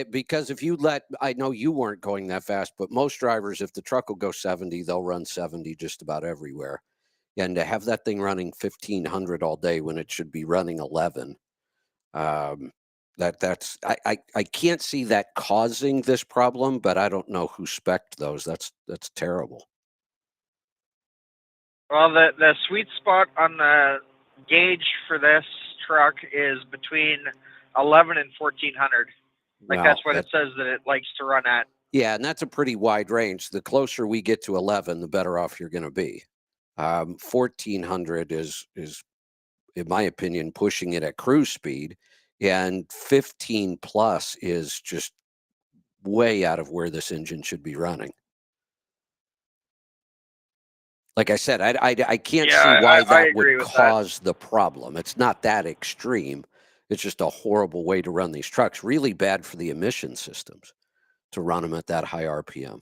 Because if you I know you weren't going that fast, but most drivers, if the truck will go 70, they'll run 70 just about everywhere. And to have that thing running 1500 all day when it should be running 11, I can't see that causing this problem, but I don't know who spec'd those. That's terrible. Well, the sweet spot on the gauge for this truck is between 11 and 1400. Like, that's what it says that it likes to run at. Yeah, and that's a pretty wide range. The closer we get to 11, the better off you're going to be. 1400 is, in my opinion, pushing it at cruise speed, and 15 plus is just way out of where this engine should be running. Like I said, I can't see why that would cause the problem. It's not that extreme. It's just a horrible way to run these trucks. Really bad for the emission systems to run them at that high RPM.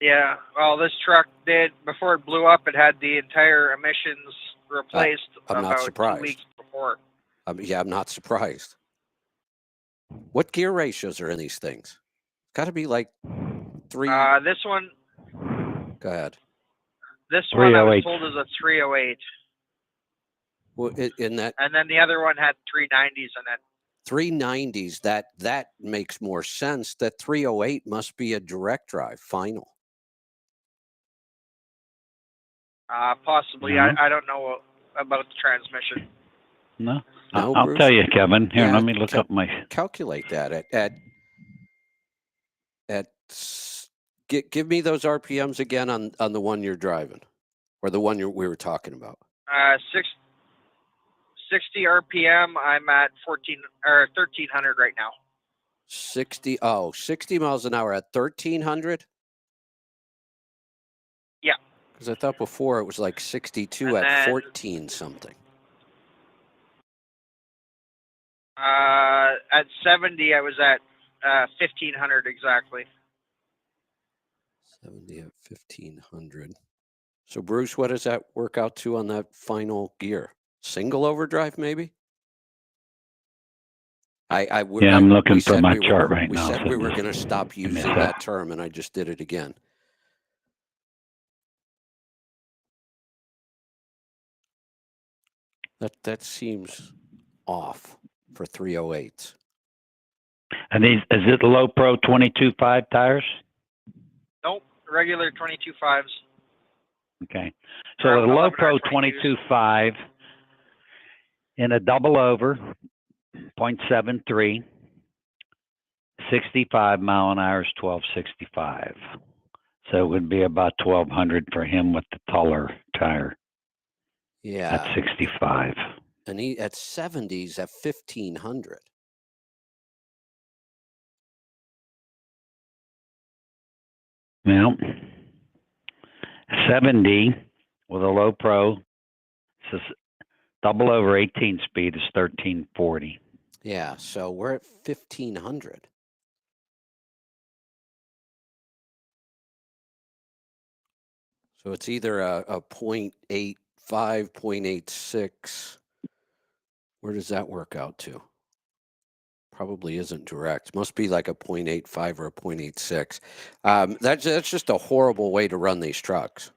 Yeah, well, this truck did, before it blew up, it had the entire emissions replaced about 2 weeks before. Yeah, I'm not surprised. What gear ratios are in these things? Got to be like 3. This one. Go ahead. This one I was 308. told is a 308. Well, in that And then the other one had 390s in it. 390s, that makes more sense. That 308 must be a direct drive final. Possibly. No. I don't know about the transmission. No. No, I'll Bruce? tell you, Kevin. Here, Yeah, let me look up my. Calculate that give me those RPMs again on the one you're driving, or the one we were talking about. 60 RPM. I'm at 1300 right now. 60 miles an hour at 1300. Yeah. Because I thought before it was like 62 And at then, 14 something. At 70, I was at 1500 exactly. 70 at 1500. So Bruce, what does that work out to on that final gear? Single overdrive, maybe? I'm looking for my chart right now. We said we were going to stop using that term, and I just did it again. That seems off for 308s. And is it low pro 22.5 tires? Nope, regular 22.5s. Okay. So a low pro 22.5 in a double over, 0.73, 65 mile an hour is 1265. So it would be about 1200 for him with the taller tire. Yeah. At 65. And he at 70s at 1500. Well, 70 with a low pro, says double over 18 speed is 1340. Yeah, so we're at 1500. So it's either a 0.85, 0.86. Where does that work out to? Probably isn't direct. Must be like a 0.85 or a 0.86. That's just a horrible way to run these trucks.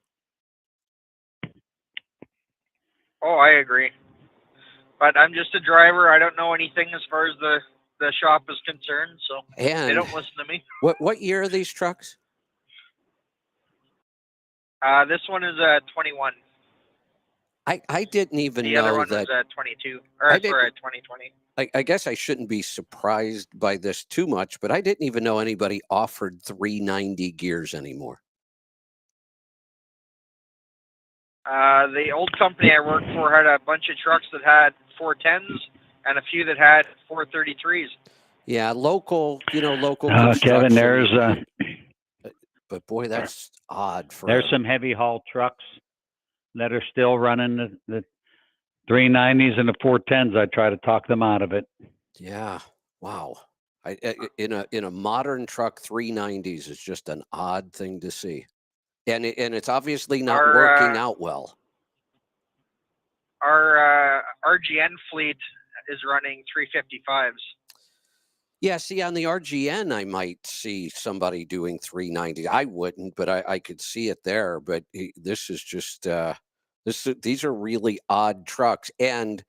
Oh, I agree. But I'm just a driver. I don't know anything as far as the shop is concerned, so they don't listen to me. What year are these trucks? This one is 21. I didn't even know that. The other one was 22. Or sorry, 2020. I guess I shouldn't be surprised by this too much, but I didn't even know anybody offered 390 gears anymore. The old company I worked for had a bunch of trucks that had 410s and a few that had 433s. Yeah, local Kevin, there's but boy, that's odd. There's some heavy haul trucks that are still running the 390s and the 410s. I try to talk them out of it. Yeah. Wow. In a modern truck, 390s is just an odd thing to see. And it's obviously not working out well. Our RGN fleet is running 355s. Yeah, see, on the RGN, I might see somebody doing 390. I wouldn't, but I could see it there. But this is just these are really odd trucks, and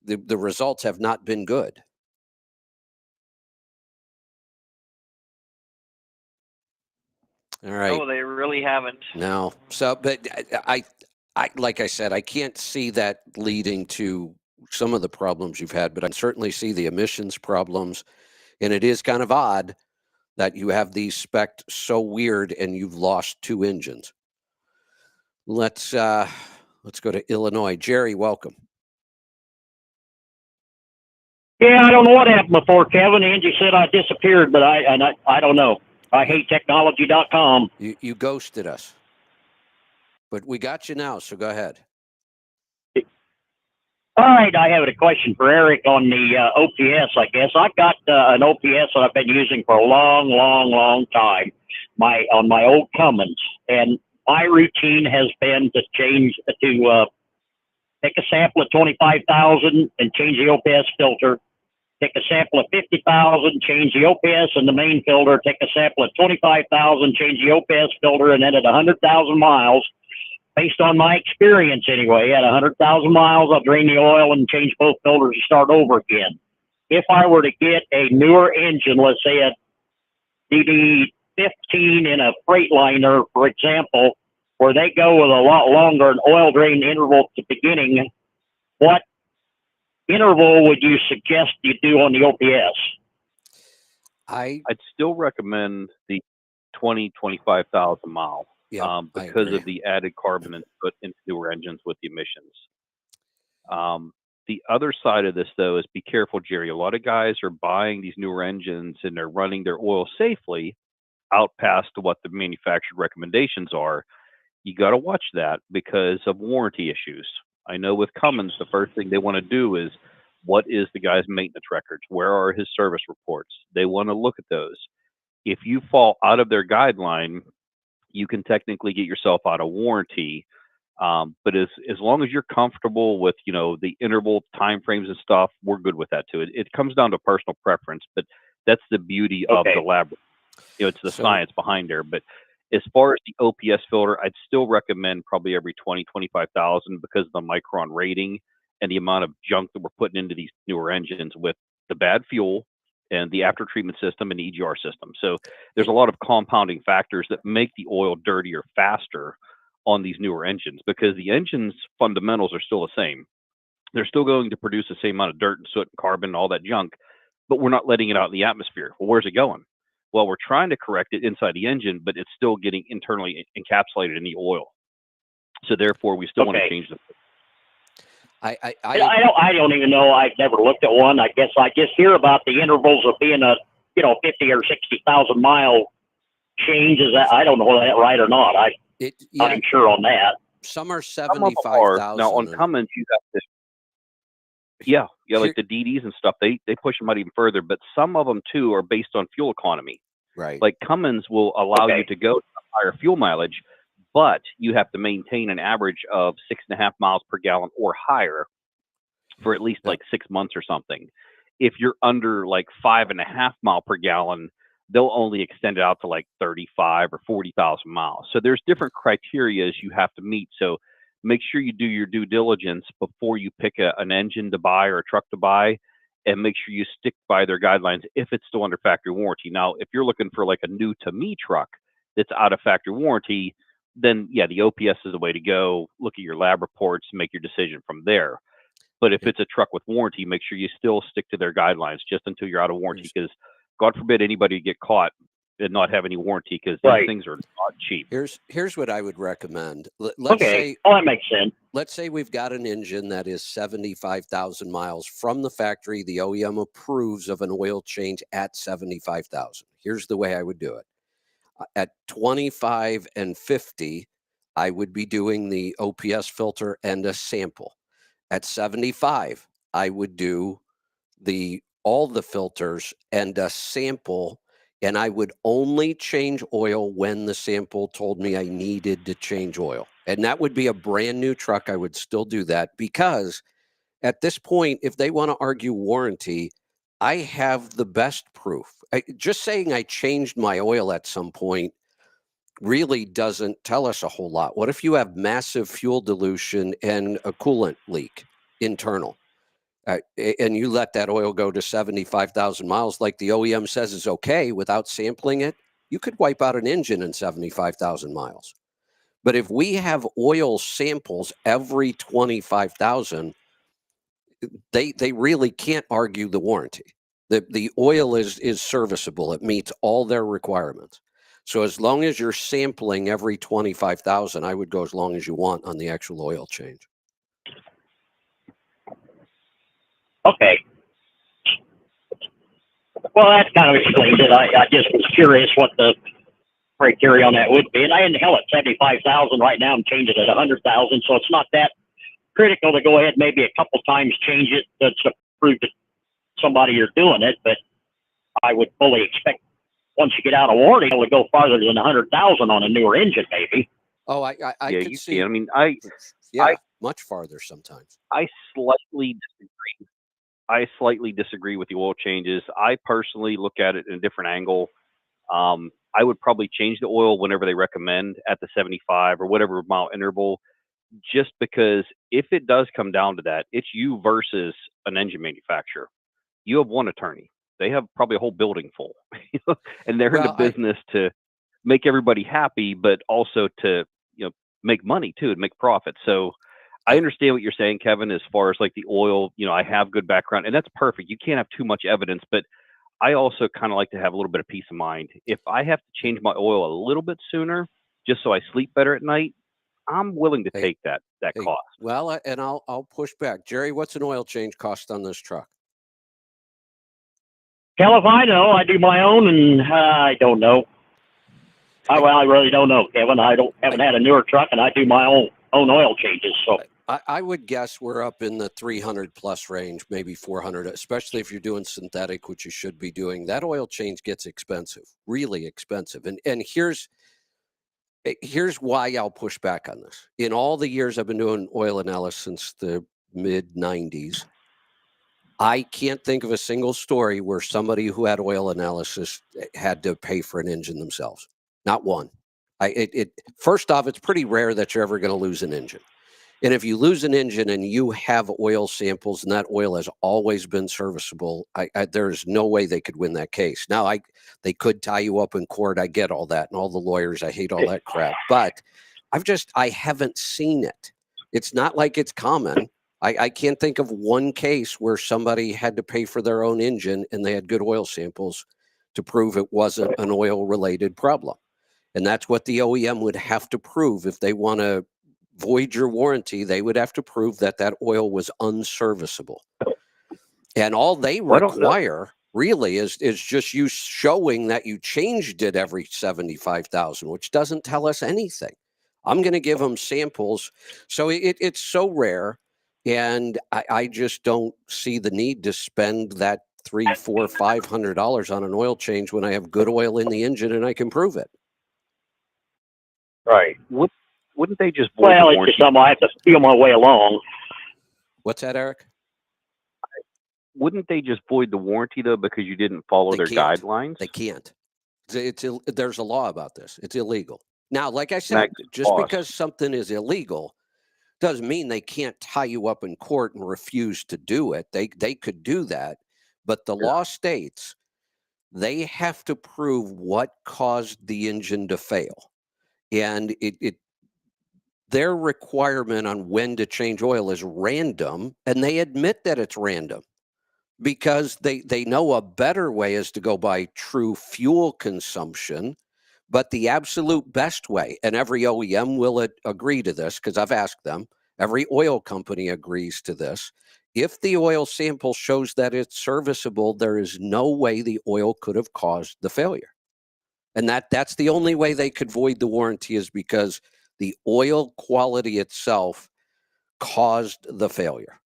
the results have not been good. All right. No, they really haven't. No. So, but I like I said, I can't see that leading to some of the problems you've had, but I can certainly see the emissions problems. And it is kind of odd that you have these spec'd so weird and you've lost 2 engines. Let's go to Illinois. Jerry, welcome. Yeah, I don't know what happened before, Kevin. Angie said I disappeared, but I don't know. I hate technology.com. You ghosted us. But we got you now, so go ahead. All right, I have a question for Eric on the OPS, I guess. I've got an OPS that I've been using for a long time, on my old Cummins. And my routine has been to change to take a sample at 25,000 and change the OPS filter take a sample of 50,000, change the OPS in the main filter, take a sample of 25,000, change the OPS filter, and then at 100,000 miles, based on my experience anyway, at 100,000 miles, I'll drain the oil and change both filters and start over again. If I were to get a newer engine, let's say a DD15 in a Freightliner, for example, where they go with a lot longer an oil drain interval at the beginning, what interval would you suggest you do on the OPS? I'd still recommend the 25,000 mile because of the added carbon input into newer engines with the emissions. The other side of this, though, is be careful, Jerry. A lot of guys are buying these newer engines and they're running their oil safely out past what the manufactured recommendations are. You got to watch that because of warranty issues. I know with Cummins, the first thing they want to do is, what is the guy's maintenance records? Where are his service reports? They want to look at those. If you fall out of their guideline, you can technically get yourself out of warranty. But as long as you're comfortable with, the interval time frames and stuff, we're good with that too. It comes down to personal preference, but that's the beauty of the lab. It's the science behind there. But as far as the OPS filter, I'd still recommend probably every 25,000 because of the micron rating and the amount of junk that we're putting into these newer engines with the bad fuel and the after treatment system and EGR system. So there's a lot of compounding factors that make the oil dirtier faster on these newer engines because the engine's fundamentals are still the same. They're still going to produce the same amount of dirt and soot and carbon and all that junk, but we're not letting it out in the atmosphere. Well, where's it going? Well, we're trying to correct it inside the engine, but it's still getting internally encapsulated in the oil. So therefore, we still want to change the. I don't even know. I've never looked at one. I guess I just hear about the intervals of being a 50 or 60,000 mile change. Is that, I don't know whether that's right or not. I'm not sure on that. Some are 75,000. Now on Cummins, you have to. Like the DDs and stuff, they push them out even further. But some of them too are based on fuel economy. Right. Like Cummins will allow you to go to higher fuel mileage, but you have to maintain an average of 6.5 miles per gallon or higher for at least like 6 months or something. If you're under like 5.5 mile per gallon, they'll only extend it out to like 35 or 40,000 miles. So there's different criterias you have to meet. So make sure you do your due diligence before you pick an engine to buy or a truck to buy, and make sure you stick by their guidelines if it's still under factory warranty. Now, if you're looking for like a new to me truck that's out of factory warranty, then the OPS is the way to go. Look at your lab reports, make your decision from there. But if it's a truck with warranty, make sure you still stick to their guidelines just until you're out of warranty, because God forbid anybody get caught and not have any warranty, because these things are not cheap. Here's what I would recommend. Let's say, that makes sense. Let's say we've got an engine that is 75,000 miles from the factory. The OEM approves of an oil change at 75,000. Here's the way I would do it. At 25 and 50, I would be doing the OPS filter and a sample. At 75, I would do all the filters and a sample, and I would only change oil when the sample told me I needed to change oil. And that would be a brand new truck. I would still do that because at this point, if they want to argue warranty, I have the best proof. Just saying I changed my oil at some point really doesn't tell us a whole lot. What if you have massive fuel dilution and a coolant leak internal? And you let that oil go to 75,000 miles like the OEM says is okay without sampling it, you could wipe out an engine in 75,000 miles. But if we have oil samples every 25,000, they really can't argue the warranty. The oil is serviceable. It meets all their requirements. So as long as you're sampling every 25,000, I would go as long as you want on the actual oil change. Okay. Well, that kind of explains it. I just was curious what the criteria on that would be. And I in hell at 75,000 right now. I'm changing it at 100,000. So it's not that critical to go ahead maybe a couple times change it to prove to somebody you're doing it. But I would fully expect once you get out of warranty, it'll go farther than 100,000 on a newer engine, maybe. Oh, I could see. Can. I mean, much farther sometimes. I slightly disagree. I slightly disagree with the oil changes. I personally look at it in a different angle. I would probably change the oil whenever they recommend at the 75 or whatever mile interval, just because if it does come down to that, it's you versus an engine manufacturer. You have one attorney. They have probably a whole building full, and they're in the business to make everybody happy, but also to, make money too and make profit. So I understand what you're saying, Kevin, as far as like the oil, I have good background, and that's perfect. You can't have too much evidence, but I also kind of like to have a little bit of peace of mind. If I have to change my oil a little bit sooner, just so I sleep better at night, I'm willing to take that cost. Well, and I'll push back. Jerry, what's an oil change cost on this truck? Hell if I know. I do my own, and I don't know. I really don't know, Kevin. I haven't had a newer truck, and I do my own oil changes. So I would guess we're up in the 300 plus range, maybe 400, especially if you're doing synthetic, which you should be doing. That oil change gets expensive, really expensive. And here's why I'll push back on this. In all the years I've been doing oil analysis since the mid 90s, I can't think of a single story where somebody who had oil analysis had to pay for an engine themselves. Not one. First off, it's pretty rare that you're ever going to lose an engine. And if you lose an engine and you have oil samples and that oil has always been serviceable, there's no way they could win that case. Now, they could tie you up in court. I get all that, and all the lawyers, I hate all that crap. But I haven't seen it. It's not like it's common. I can't think of one case where somebody had to pay for their own engine and they had good oil samples to prove it wasn't an oil-related problem. And that's what the OEM would have to prove if they want to void your warranty. They would have to prove that oil was unserviceable. And all they require really is just you showing that you changed it every 75,000, which doesn't tell us anything. I'm going to give them samples. So it's so rare. And I just don't see the need to spend that $300, $400, $500 on an oil change when I have good oil in the engine and I can prove it. Right. Wouldn't they just void the warranty? It's just something I have to feel my way along. What's that, Eric? Wouldn't they just void the warranty though because you didn't follow their guidelines? They can't. There's a law about this. It's illegal. Now, like I said, just because something is illegal doesn't mean they can't tie you up in court and refuse to do it. They could do that, but the law states they have to prove what caused the engine to fail. And their requirement on when to change oil is random, and they admit that it's random because they know a better way is to go by true fuel consumption, but the absolute best way, and every OEM will agree to this because I've asked them, every oil company agrees to this. If the oil sample shows that it's serviceable, there is no way the oil could have caused the failure. And that's the only way they could void the warranty is because the oil quality itself caused the failure.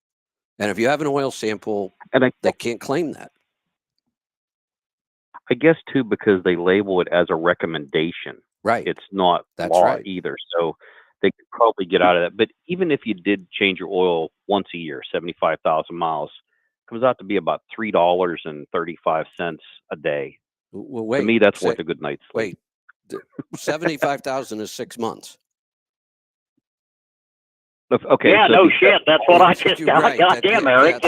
And if you have an oil sample, they can't claim that. I guess, too, because they label it as a recommendation. Right. It's not law either. So they could probably get out of that. But even if you did change your oil once a year, 75,000 miles, it comes out to be about $3.35 a day. Well, wait. To me, that's worth a good night's sleep. Wait, 75,000 is 6 months. Okay. Yeah, so no shit. That's what I just got. Right. Goddamn, Eric.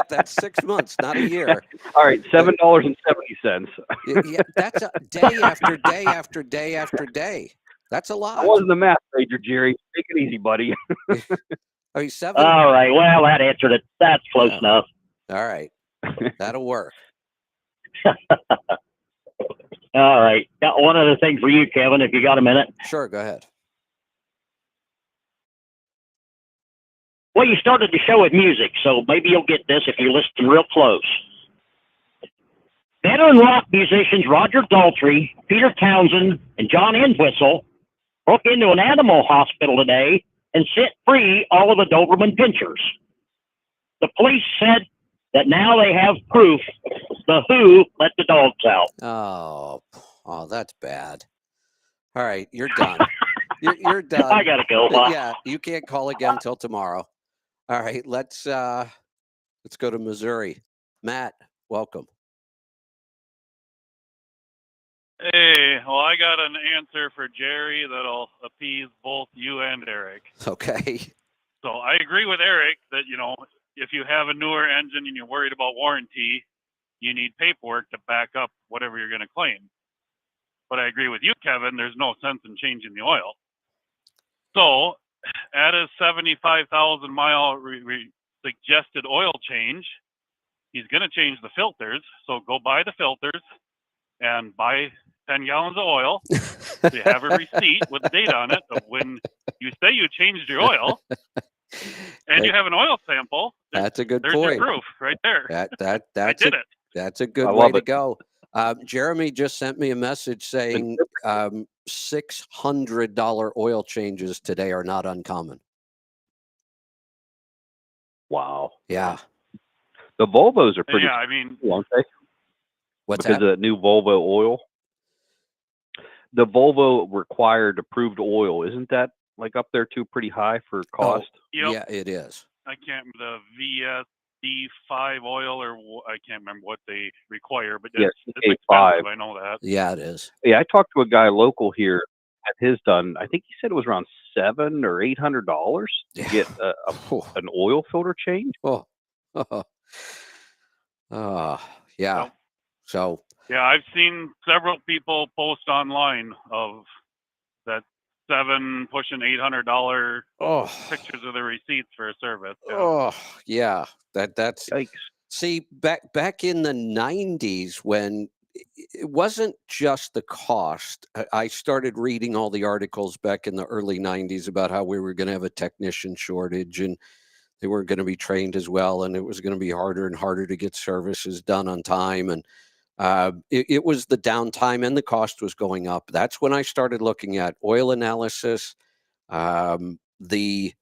That's 6 months, not a year. All right, $7.70. Yeah, that's day after day after day after day. That's a lot. I wasn't a math major, Jerry. Take it easy, buddy. Are you 7? All right. Well, that answered it. That's close enough. All right. That'll work. All right. Got one other thing for you, Kevin, if you got a minute. Sure, go ahead. Well, you started the show with music, so maybe you'll get this if you listen real close. Veteran rock musicians Roger Daltrey, Peter Townsend, and John Entwistle broke into an animal hospital today and set free all of the Doberman pinchers. The police said that now they have proof the Who let the dogs out. Oh, that's bad. All right, you're done. You're done. I gotta go. Yeah, you can't call again until tomorrow. All right, let's Let's go to Missouri. Matt, welcome. Hey, well, I got an answer for Jerry that'll appease both you and Eric. Okay. So I agree with Eric that, you know, if you have a newer engine and you're worried about warranty, you need paperwork to back up whatever you're going to claim. But I agree with you, Kevin, there's no sense in changing the oil. So at a 75,000 mile suggested oil change, he's going to change the filters. So go buy the filters and buy 10 gallons of oil. So you have a receipt with date on it of when you say you changed your oil, and you have an oil sample. That's a good there's point. Your proof right there. That's I did it. That's a good I way love to it. go. Jeremy just sent me a message saying $600 oil changes today are not uncommon. Wow. Yeah. The Volvos are pretty Yeah, I mean, cool, aren't they? What's Because that? of the new Volvo oil. The Volvo required approved oil, isn't that like up there too pretty high for cost? yep. Yeah, it is. I can't remember the VSD5 oil, or I can't remember what they require, but Yeah, it's CK5. expensive. I know that. Yeah, it is. Yeah, I talked to a guy local here at his done. I think he said it was around $700 or $800 to get an oil filter change. Oh. Yeah. Yep. So Yeah, I've seen several people post online of that pushing $800 pictures of the receipts for a service. Yeah. Oh, yeah. That's Yikes. See, back in the 90s when it wasn't just the cost. I started reading all the articles back in the early 90s about how we were going to have a technician shortage and they weren't going to be trained as well, and it was going to be harder and harder to get services done on time. And it was the downtime and the cost was going up. That's when I started looking at oil analysis, the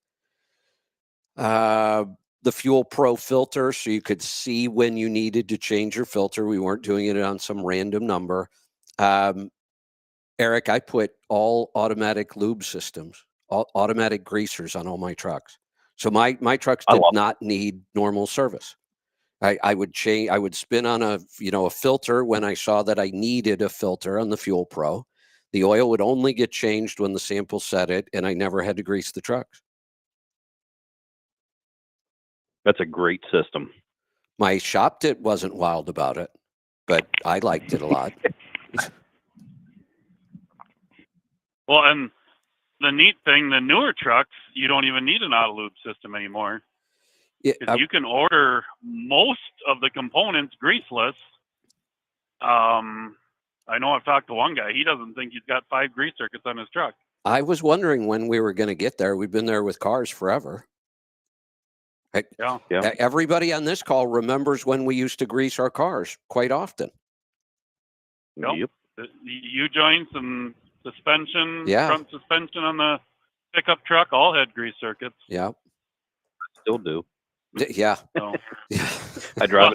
Fuel Pro filter, so you could see when you needed to change your filter. We weren't doing it on some random number. Eric, I put all automatic lube systems, all automatic greasers on all my trucks. So my trucks did not need normal service. I would change. I would spin on a filter when I saw that I needed a filter on the Fuel Pro. The oil would only get changed when the sample said it, and I never had to grease the trucks. That's a great system. My shop wasn't wild about it, but I liked it a lot. Well, and the neat thing, the newer trucks, you don't even need an auto lube system anymore. You can order most of the components greaseless. I know I've talked to one guy. He doesn't think he's got 5 grease circuits on his truck. I was wondering when we were going to get there. We've been there with cars forever. Yeah. Everybody on this call remembers when we used to grease our cars quite often. Yep. The U-joints and suspension, Yeah. front suspension on the pickup truck all had grease circuits. Yeah. Still do. Yeah. So, I drive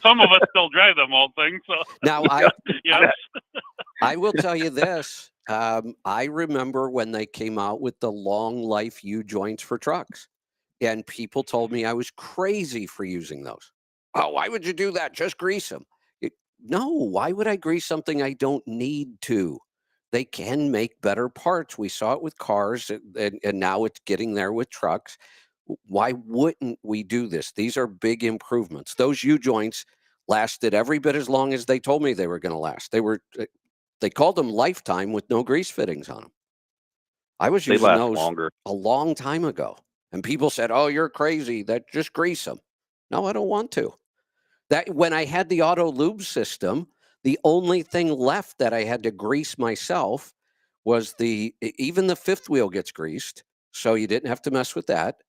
some of us still drive them old things. So. Now, yes. I will tell you this. I remember when they came out with the long life U-joints for trucks. And people told me I was crazy for using those. Oh, why would you do that? Just grease them. No, why would I grease something I don't need to? They can make better parts. We saw it with cars, and now it's getting there with trucks. Why wouldn't we do this? These are big improvements. Those U-joints lasted every bit as long as they told me they were going to last. They called them lifetime with no grease fittings on them. I was using those longer. A long time ago. And people said, "Oh, you're crazy. Just grease them." No, I don't want to. That when I had the auto lube system, the only thing left that I had to grease myself was even the fifth wheel gets greased, so you didn't have to mess with that.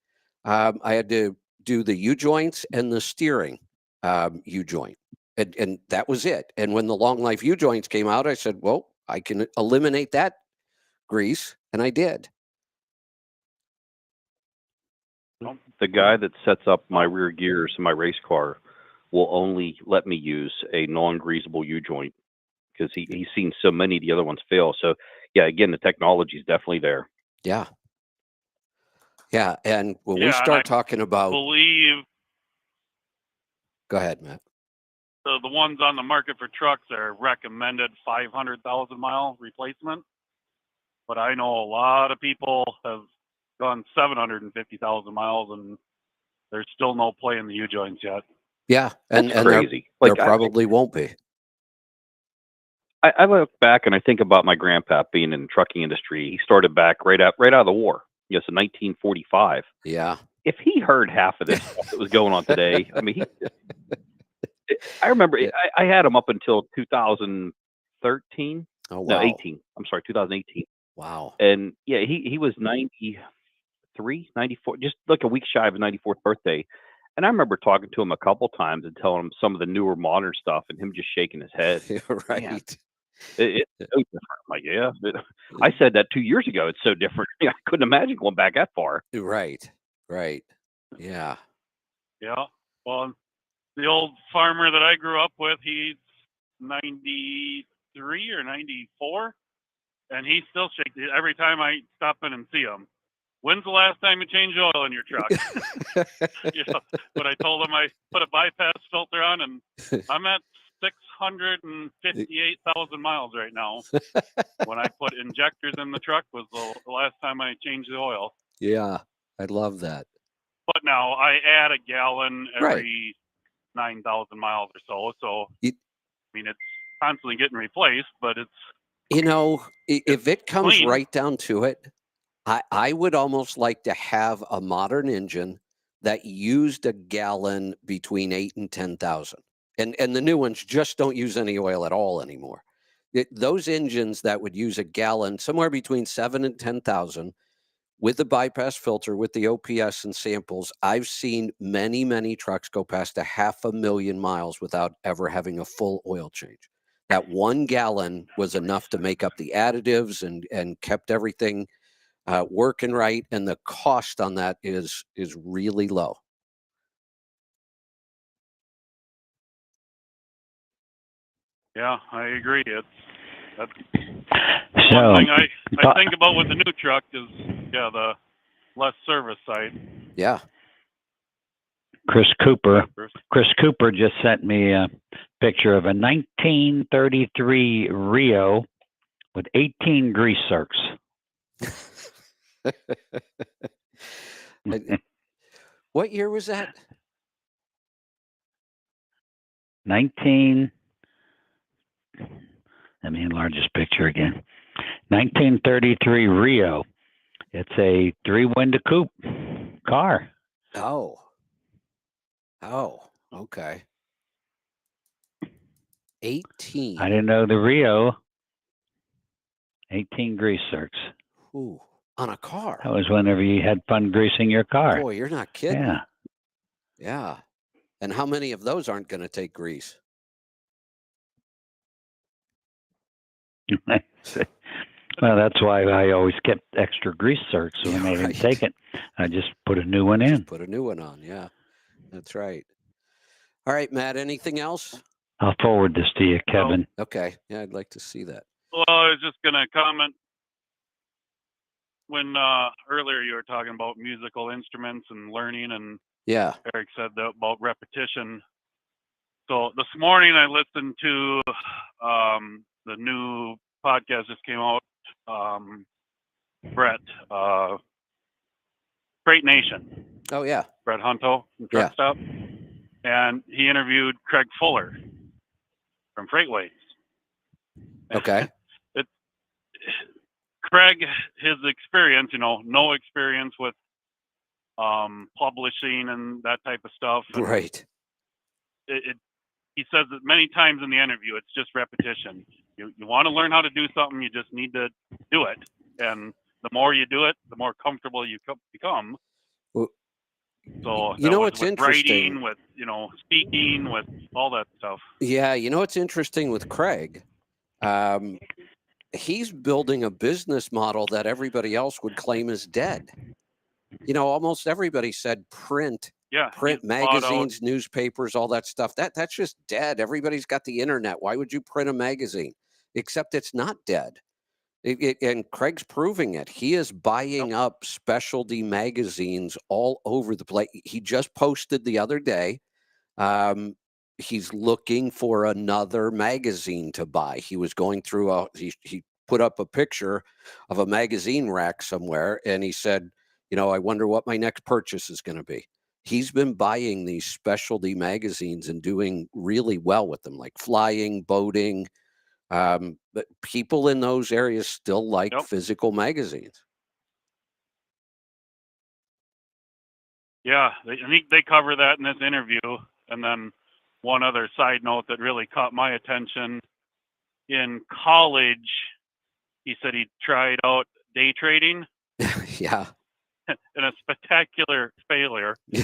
I had to do the U-joints and the steering U-joint, and that was it. And when the long life U-joints came out, I said, "Well, I can eliminate that grease," and I did. The guy that sets up my rear gears in my race car will only let me use a non-greasable U-joint because he's seen so many of the other ones fail. So, yeah, again, the technology is definitely there. Yeah. Yeah, and when we start talking about... believe Go ahead, Matt. So the ones on the market for trucks are recommended 500,000 mile replacement. But I know a lot of people have gone 750,000 miles, and there's still no play in the U-joints yet. Yeah, and crazy. There probably won't be. I look back and I think about my grandpa being in the trucking industry. He started back right out of the war. Yes, in 1945. Yeah. If he heard half of this stuff that was going on today, I mean, I remember I had him up until 2013. Oh, wow. No, 18. I'm sorry, 2018. Wow. And yeah, he was 93, 94, just like a week shy of his 94th birthday. And I remember talking to him a couple times and telling him some of the newer modern stuff, and him just shaking his head. Right. Man, it's so different. I'm like, yeah. I said that 2 years ago. It's so different. I couldn't imagine going back that far. Right. Right. Yeah. Yeah. Well, the old farmer that I grew up with, he's 93 or 94, and he still shakes it every time I stop in and see him. When's the last time you changed oil in your truck? But I told him I put a bypass filter on, and I'm at 658,000 miles right now. When I put injectors in the truck was the last time I changed the oil. Yeah, I love that. But now I add a gallon every 9,000 miles or so. So, I mean, it's constantly getting replaced, but it's... if it comes clean. right down to it, I would almost like to have a modern engine that used a gallon between 8 and 10,000. And the new ones just don't use any oil at all anymore. Those engines that would use a gallon somewhere between 7 and 10,000 with the bypass filter, with the OPS and samples, I've seen many, many trucks go past 500,000 miles without ever having a full oil change. That 1 gallon was enough to make up the additives and kept everything working right, and the cost on that is really low. Yeah, I agree. That's So, one thing I think about with the new truck is the less service side. Yeah. Chris Cooper just sent me a picture of a 1933 Rio with 18 grease zerks. What year was that? Let me enlarge this picture again. 1933 Rio. It's a 3-window coupe car. Oh, okay. 18. I didn't know the Rio. 18 grease zerks. Ooh, on a car. That was whenever you had fun greasing your car. Boy, you're not kidding. Yeah. Yeah. And how many of those aren't going to take grease? Well, that's why I always kept extra grease zerks when they didn't take it. I just put a new one in. Just put a new one on. Yeah, that's right. All right, Matt, anything else? I'll forward this to you, Kevin. Oh, okay. Yeah, I'd like to see that. Well, I was just going to comment when earlier you were talking about musical instruments and learning, and Eric said that about repetition. So this morning I listened to the new podcast just came out, Brett, Freight Nation. Oh, yeah. Brett Hunto from Truck Stop. And he interviewed Craig Fuller from Freightways. Okay. Craig, his experience, no experience with publishing and that type of stuff. And right. He says that many times in the interview, it's just repetition. You want to learn how to do something, you just need to do it. And the more you do it, the more comfortable you become. Well, so what's with interesting? Writing, with speaking, with all that stuff. Yeah, what's interesting with Craig? He's building a business model that everybody else would claim is dead. Almost everybody said print magazines, newspapers, all that stuff. That's just dead. Everybody's got the internet. Why would you print a magazine? Except it's not dead. And Craig's proving it. He is buying up specialty magazines all over the place. He just posted the other day he's looking for another magazine to buy. He was going through he put up a picture of a magazine rack somewhere, and he said, I wonder what my next purchase is going to be. He's been buying these specialty magazines and doing really well with them, like flying, boating. But people in those areas still like physical magazines. Yeah, I think they cover that in this interview. And then one other side note that really caught my attention: in college, he said he tried out day trading. Yeah. And a spectacular failure, which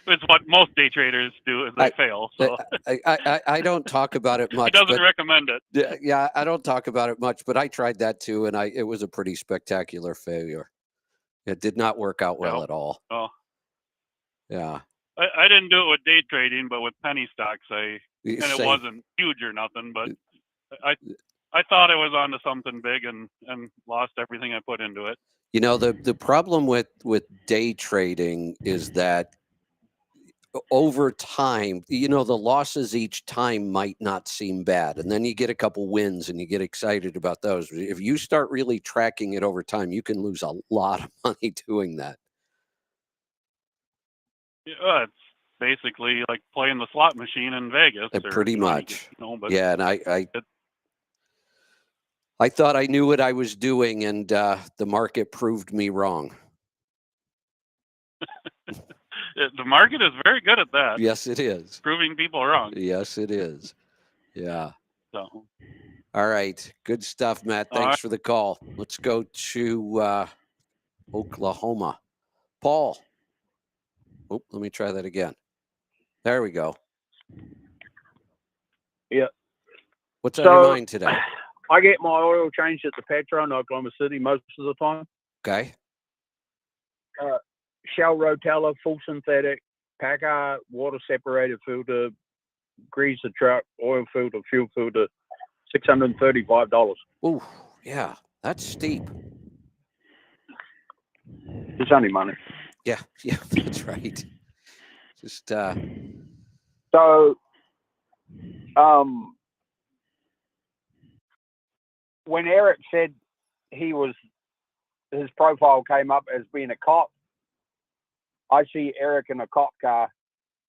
is what most day traders do, is they fail. So I don't talk about it much. He doesn't recommend it. Yeah, I don't talk about it much, but I tried that too, and it was a pretty spectacular failure. It did not work out well at all. Oh, yeah. I didn't do it with day trading, but with penny stocks, it Same. wasn't huge or nothing, but I thought I was onto something big and lost everything I put into it. The problem with day trading is that over time, the losses each time might not seem bad. And then you get a couple wins and you get excited about those. If you start really tracking it over time, you can lose a lot of money doing that. Yeah, it's basically like playing the slot machine in Vegas. Pretty much. But yeah, and I thought I knew what I was doing, and the market proved me wrong. The market is very good at that. Yes, it is. Proving people wrong. Yes, it is. Yeah. So. All right. Good stuff, Matt. Thanks for the call. Let's go to Oklahoma. Paul. Oh, let me try that again. There we go. Yeah. What's on your mind today? I get my oil changed at the Petro in Oklahoma City most of the time. Okay. Shell Rotella, full synthetic, Packer, water separated filter, grease the truck, oil filter, fuel filter, $635. Oh, yeah. That's steep. It's only money. Yeah, that's right. Just So when Eric said his profile came up as being a cop, I see Eric in a cop car.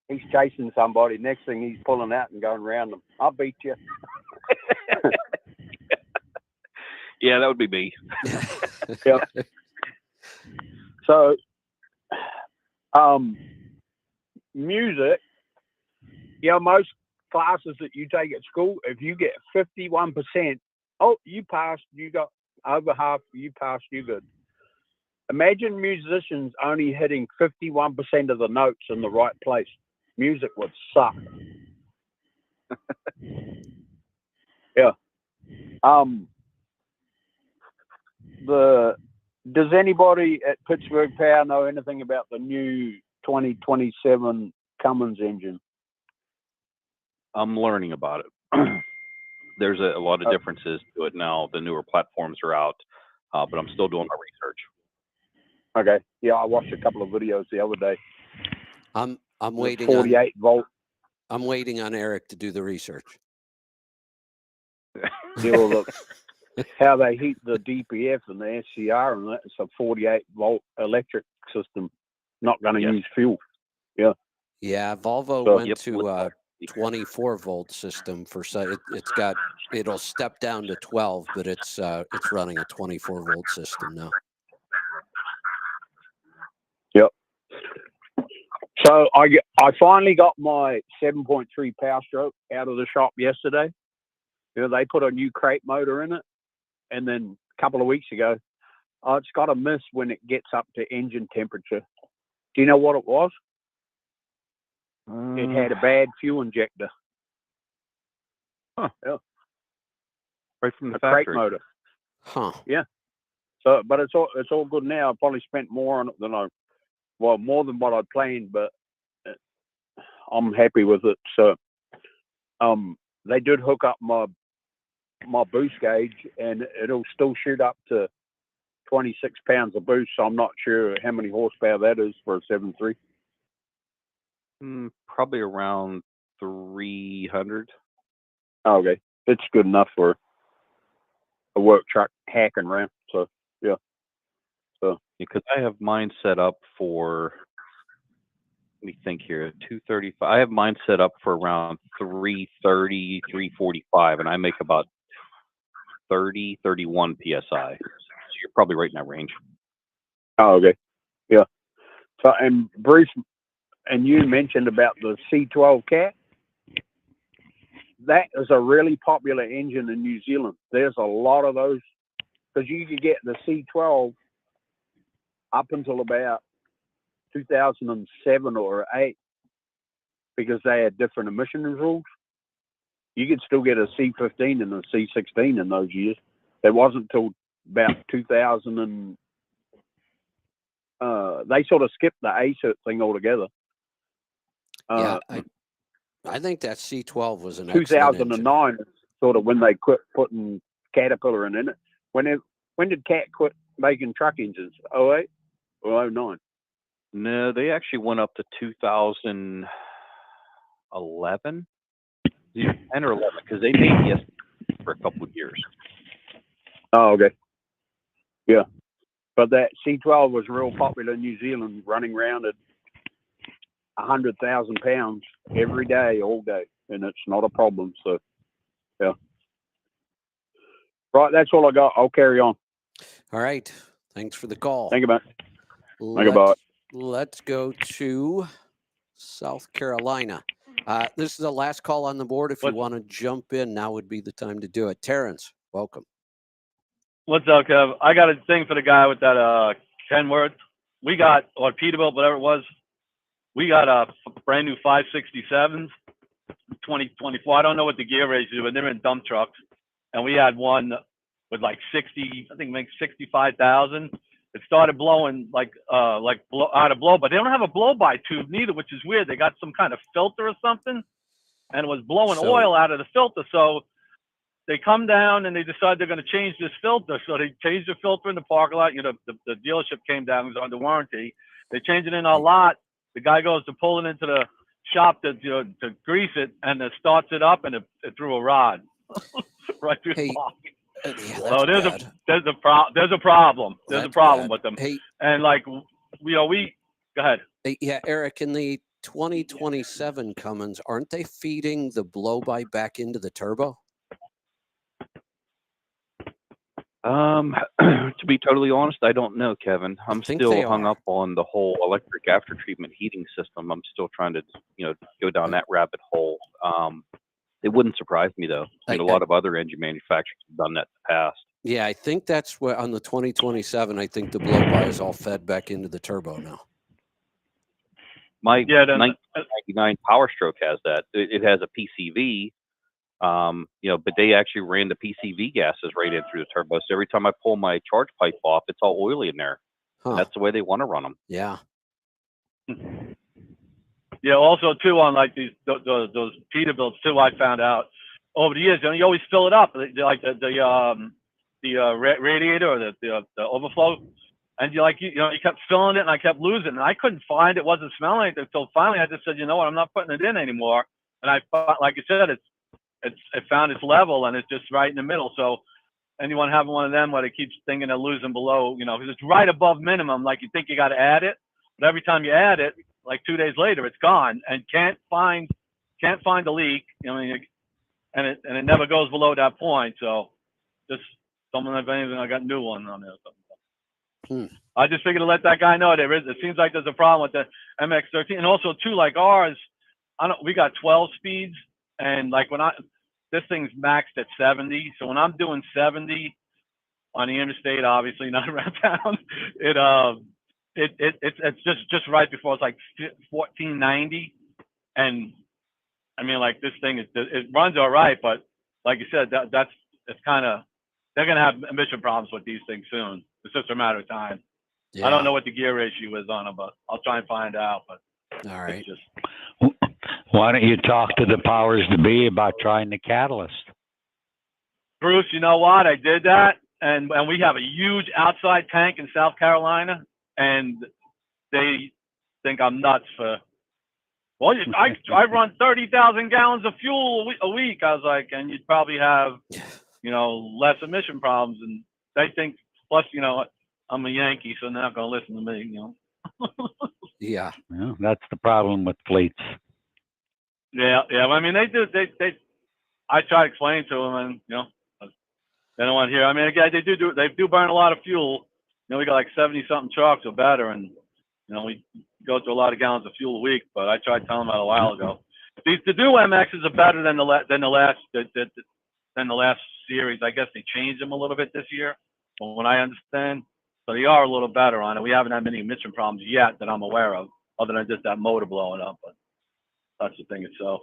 He's chasing somebody. Next thing, he's pulling out and going around them. I'll beat you. Yeah, that would be me. Yep. So, music, most classes that you take at school, if you get 51%, you passed, you got over half, you passed, you good. Imagine musicians only hitting 51% of the notes in the right place. Music would suck. Yeah. Does anybody at Pittsburgh Power know anything about the new 2027 Cummins engine? I'm learning about it. There's a lot of differences to it now. The newer platforms are out, but I'm still doing my research. Okay. Yeah, I watched a couple of videos the other day. I'm waiting 48 volt. I'm waiting on Eric to do the research. Look, how they heat the DPF and the SCR, and that's a 48 volt electric system. Not going to use fuel. Yeah. Yeah, Volvo went to a 24 volt system for it'll step down to 12, but it's running a 24 volt system now. Yep. So I finally got my 7.3 Power Stroke out of the shop yesterday. They put a new crate motor in it, and then a couple of weeks ago, it's got a miss when it gets up to engine temperature. Do you know what it was? It had a bad fuel injector. Huh. Yeah. Right from the factory. Crate motor. Huh. Yeah. So, but it's all good now. I probably spent more on it than more than what I planned, but I'm happy with it. So, they did hook up my boost gauge, and it'll still shoot up to 26 pounds of boost. So I'm not sure how many horsepower that is for a 7.3. Probably around 300. Oh, okay, it's good enough for a work truck hacking around. So yeah. So Because I have mine set up for, let me think here, 235. I have mine set up for around 330, 345, and I make about 30, 31 psi. So you're probably right in that range. oh, okay, yeah. So and Bruce, and you mentioned about the C12 cat. That is a really popular engine in New Zealand. There's a lot of those because you could get the C12 up until about 2007 or 8 because they had different emission rules. You could still get a C15 and a C16 in those years. It wasn't until about 2000 and they sort of skipped the ACERT thing altogether. Yeah, I think that C12 was an excellent engine. 2009 is sort of when they quit putting Caterpillar in it. When did Cat quit making truck engines? 08 or 09? No, they actually went up to 2011, 10 or 11, because they made yes for a couple of years. Oh, okay. Yeah. But that C12 was real popular in New Zealand, running around at 100,000 pounds every day, all day, and it's not a problem. So, yeah. Right, that's all I got. I'll carry on. All right. Thanks for the call. Thank you, man. Think about it. Let's go to South Carolina. This is the last call on the board. If you want to jump in, now would be the time to do it. Terrence, welcome. What's up, Kev? I got a thing for the guy with that Kenworth. We got, or Peterbilt, whatever it was, we got a brand new 567s, 2024. I don't know what the gear ratio is, but they're in dump trucks. And we had one with like 60, I think makes 65,000. It started blowing out of blow, but they don't have a blow-by tube neither, which is weird. They got some kind of filter or something, and it was blowing oil out of the filter. So they come down and they decide they're going to change this filter. So they changed the filter in the parking lot. You know, the dealership came down, it was under warranty. They changed it in our lot. The guy goes to pull it into the shop to grease it, and it starts it up, and it threw a rod right through the block. So there's a problem. There's a problem with them. Hey, and like, go ahead. Yeah, Eric, in the 2027 Cummins, aren't they feeding the blow-by back into the turbo? To be totally honest, I don't know, Kevin. I'm still hung up on the whole electric after treatment heating system. I'm still trying to, go down that rabbit hole. It wouldn't surprise me though. A lot of other engine manufacturers have done that in the past. Yeah, I think that's what on the 2027. I think the blow-by is all fed back into the turbo now. My 1999 Power Stroke has that. It has a PCV. But they actually ran the PCV gases right in through the turbo. So every time I pull my charge pipe off, it's all oily in there. Huh. That's the way they want to run them. Yeah. Yeah. Also, too, on like those Peterbilts too, I found out over the years, you always fill it up, like the radiator or the overflow, and you kept filling it, and I kept losing, and I couldn't find it. Wasn't smelling anything. So finally, I just said, you know what, I'm not putting it in anymore. And I thought, like you said, it found its level, and it's just right in the middle. So anyone having one of them where they keep thinking they're losing below, because it's right above minimum, like you think you got to add it, but every time you add it, like 2 days later, it's gone and can't find the leak. And it never goes below that point. So just someone, if anything, I got a new one on there. I just figured to let that guy know it seems like there's a problem with the MX-13, and also too, like ours, we got 12 speeds, and like this thing's maxed at 70. So when I'm doing 70 on the interstate, obviously not around town, it's just right before it's like 1490. And I mean, like this thing it runs all right, but like you said, they're gonna have emission problems with these things soon. It's just a matter of time. Yeah. I don't know what the gear ratio is on them, but I'll try and find out. But all right. Why don't you talk to the powers to be about trying the catalyst? Bruce, you know what? I did that, and we have a huge outside tank in South Carolina, and they think I'm nuts for Well, I run 30,000 gallons of fuel a week. I was like, and you'd probably have, less emission problems. And they think, plus, I'm a Yankee, so they're not going to listen to me, Yeah. Well, that's the problem with fleets. Yeah. I mean, they do. I try to explain to them, and they don't want to hear. I mean, again, they do burn a lot of fuel. We got like 70-something trucks or better, and we go through a lot of gallons of fuel a week. But I tried telling them that a while ago. The new MXs are better than the last series. I guess they changed them a little bit this year, from what I understand. So they are a little better on it. We haven't had many emission problems yet that I'm aware of, other than just that motor blowing up. But that's the thing itself.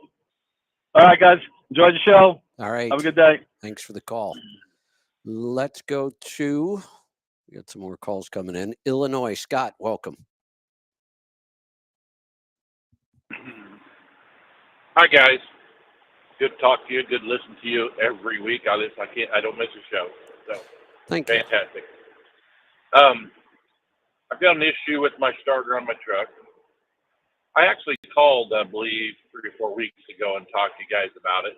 All right, guys. Enjoy the show. All right. Have a good day. Thanks for the call. Let's go to, we got some more calls coming in. Illinois. Scott, welcome. Hi, guys. Good to talk to you. Good to listen to you every week. I don't miss a show. So Thank you. Fantastic. I've got an issue with my starter on my truck. I actually called, I believe, 3 or 4 weeks ago and talked to you guys about it.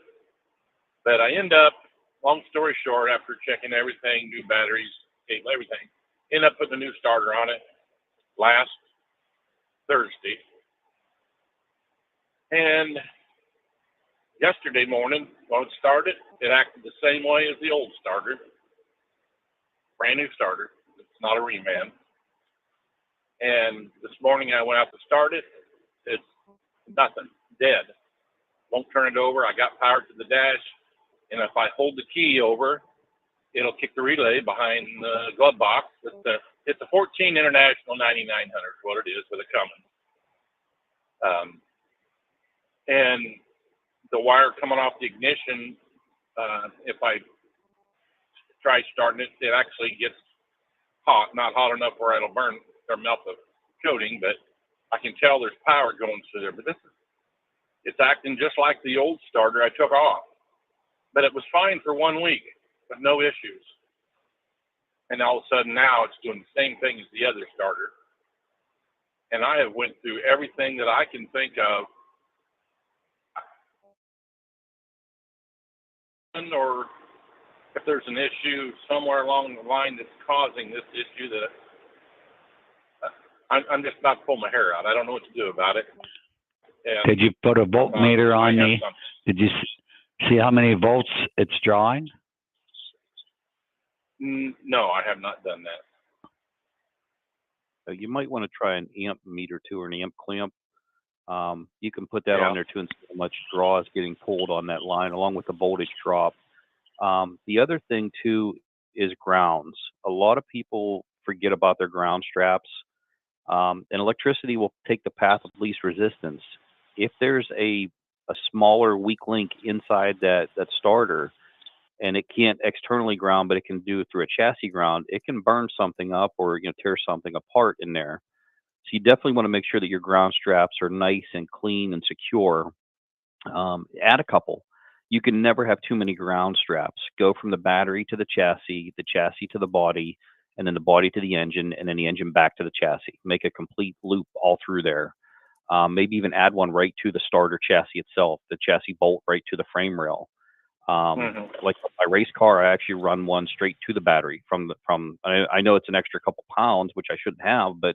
But I end up, long story short, after checking everything, new batteries, cable, everything, end up putting a new starter on it last Thursday. And yesterday morning, when it started, it acted the same way as the old starter. Brand new starter. It's not a reman. And this morning I went out to start it. It's nothing. Dead. Won't turn it over. I got power to the dash. And if I hold the key over, it'll kick the relay behind the glove box. It's a 14 International 9900 is what it is with a Cummins. And the wire coming off the ignition, if I try starting it, it actually gets hot. Not hot enough where it'll burn or melt the coating, but I can tell there's power going through there. But it's acting just like the old starter I took off. But it was fine for 1 week with no issues. And all of a sudden now it's doing the same thing as the other starter. And I have went through everything that I can think of. Or if there's an issue somewhere along the line that's causing this issue that I'm just about to pull my hair out. I don't know what to do about it. And, did you put a voltmeter on the, did you see how many volts it's drawing? No, I have not done that. You might want to try an amp meter too, or an amp clamp. You can put that on there too and see how much draw is getting pulled on that line along with the voltage drop. The other thing too is grounds. A lot of people forget about their ground straps. And electricity will take the path of least resistance. If there's a smaller weak link inside that starter and it can't externally ground, but it can do it through a chassis ground, it can burn something up or tear something apart in there. So you definitely want to make sure that your ground straps are nice and clean and secure. Add a couple. You can never have too many ground straps. Go from the battery to the chassis to the body, and then the body to the engine, and then the engine back to the chassis. Make a complete loop all through there. Maybe even add one right to the starter chassis itself, the chassis bolt right to the frame rail. Like my race car, I actually run one straight to the battery I know it's an extra couple pounds, which I shouldn't have, but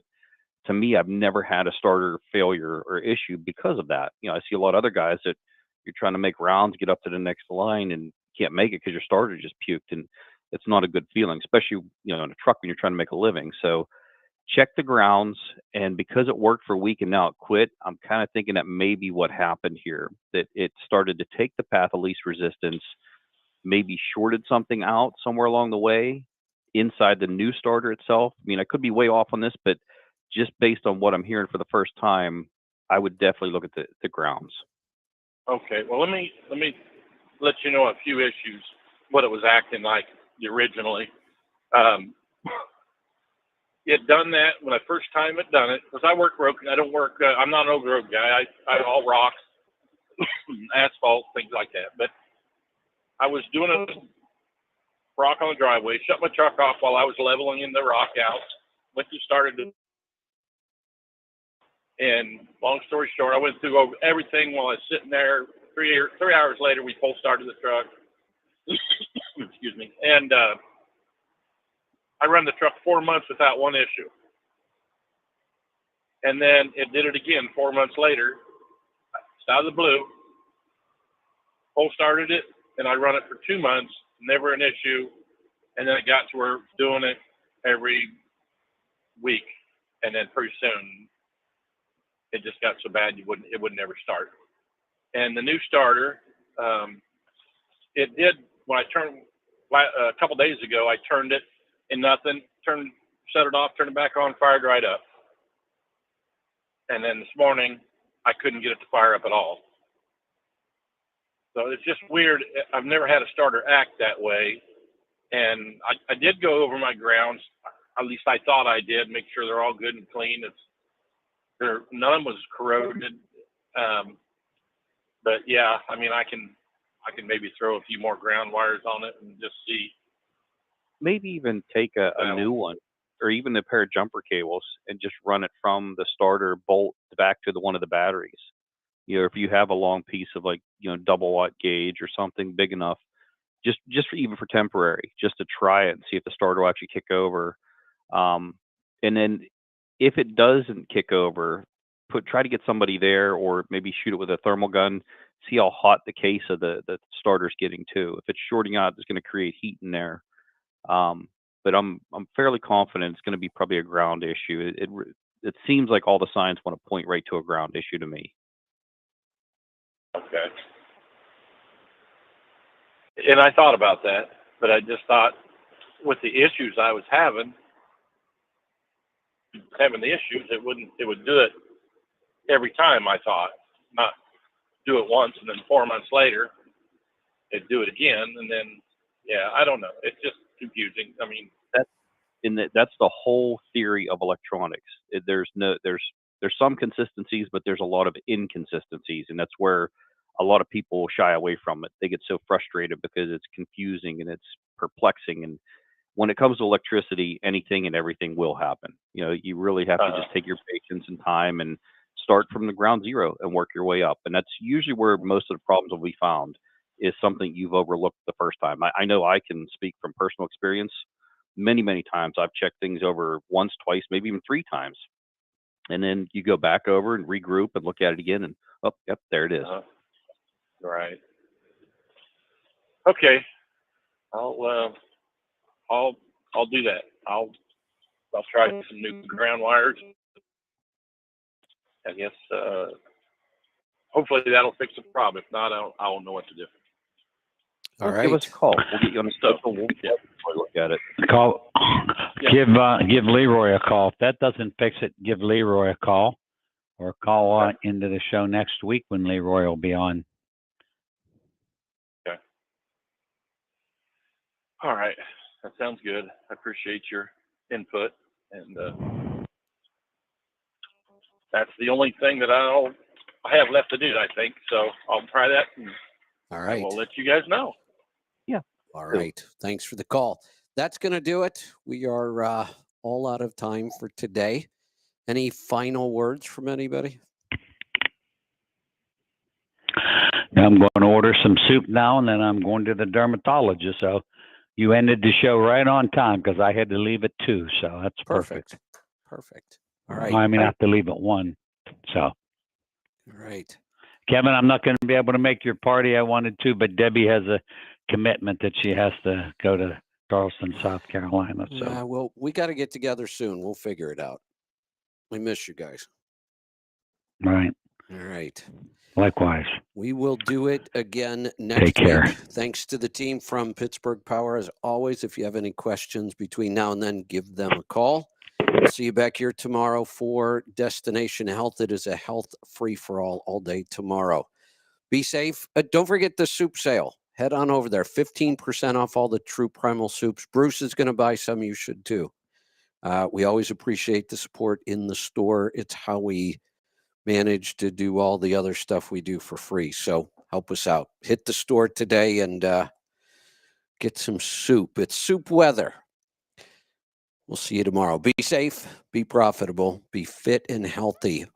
to me, I've never had a starter failure or issue because of that. I see a lot of other guys that you're trying to make rounds, get up to the next line, and can't make it because your starter just puked, and it's not a good feeling, especially in a truck when you're trying to make a living. So check the grounds, and because it worked for a week and now it quit, I'm kind of thinking that maybe what happened here, that it started to take the path of least resistance, maybe shorted something out somewhere along the way inside the new starter itself. I mean, I could be way off on this, but just based on what I'm hearing for the first time, I would definitely look at the grounds. Okay, well, let me let you know a few issues, what it was acting like originally. It done that when the first time it done it, because I work road, I don't work, I'm not an over road guy, I all rocks, asphalt, things like that. But I was doing a rock on the driveway, shut my truck off while I was leveling in the rock out, went to started to And long story short, I went through over everything while I was sitting there. 3 hours later, we pull started the truck. Excuse me. And I run the truck 4 months without one issue. And then it did it again 4 months later. It's out of the blue. Pull started it, and I run it for 2 months, never an issue. And then it got to where doing it every week, and then pretty soon it just got so bad it would never start. And the new starter, it did when I turned a couple days ago. I turned it and nothing. Shut it off, turned it back on, fired right up. And then this morning I couldn't get it to fire up at all. So it's just weird. I've never had a starter act that way. And I did go over my grounds. At least I thought I did. Make sure they're all good and clean. None was corroded. But yeah, I mean, I can maybe throw a few more ground wires on it and just see. Maybe even take a new one, or even a pair of jumper cables, and just run it from the starter bolt back to one of the batteries. You know, if you have a long piece of double watt gauge or something big enough, just even for temporary, just to try it and see if the starter will actually kick over. And then if it doesn't kick over, try to get somebody there, or maybe shoot it with a thermal gun, see how hot the case of the starter's getting too. If it's shorting out, it's going to create heat in there. But I'm fairly confident it's going to be probably a ground issue. It seems like all the signs want to point right to a ground issue to me. Okay. And I thought about that, but I just thought with the issues I was having the issues, it would do it every time. I thought, not do it once and then 4 months later it'd do it again, and then I don't know. It's just confusing. I mean, that's the whole theory of electronics. There's some consistencies, but there's a lot of inconsistencies, and that's where a lot of people shy away from it. They get so frustrated because it's confusing and it's perplexing. And when it comes to electricity, anything and everything will happen. You know, you really have to just take your patience and time and start from the ground zero and work your way up. And that's usually where most of the problems will be found, is something you've overlooked the first time. I know I can speak from personal experience. Many, many times I've checked things over once, twice, maybe even 3 times. And then you go back over and regroup and look at it again, and yep, there it is. Right. Okay. I'll do that. I'll try some new ground wires. I guess hopefully that'll fix the problem. If not, I won't know what to do. All right. Give us a call. We'll get you on the stuff. We'll look at it. Call. Give Leroy a call. If that doesn't fix it, give Leroy a call, or call into the show next week when Leroy will be on. Okay. All right. That sounds good. I appreciate your input, and that's the only thing that I have left to do, I think. So I'll try that, and all right, we'll let you guys know. Yeah. All right. Thanks for the call. That's going to do it. We are all out of time for today. Any final words from anybody? I'm going to order some soup now, and then I'm going to the dermatologist. So you ended the show right on time, because I had to leave at 2. So that's perfect. Perfect. All right. I mean, I have to leave at 1. So. All right. Kevin, I'm not going to be able to make your party. I wanted to, but Debbie has a commitment that she has to go to Charleston, South Carolina. So. Yeah, well, we got to get together soon. We'll figure it out. We miss you guys. Right. All right. Likewise. We will do it again next week. Take care. Thanks to the team from Pittsburgh Power. As always, if you have any questions between now and then, give them a call. We'll see you back here tomorrow for Destination Health. It is a health free-for-all all day tomorrow. Be safe. Don't forget the soup sale. Head on over there. 15% off all the True Primal soups. Bruce is going to buy some. You should too. We always appreciate the support in the store. It's how we manage to do all the other stuff we do for free. So help us out. Hit the store today and get some soup. It's soup weather. We'll see you tomorrow. Be safe, be profitable, be fit and healthy.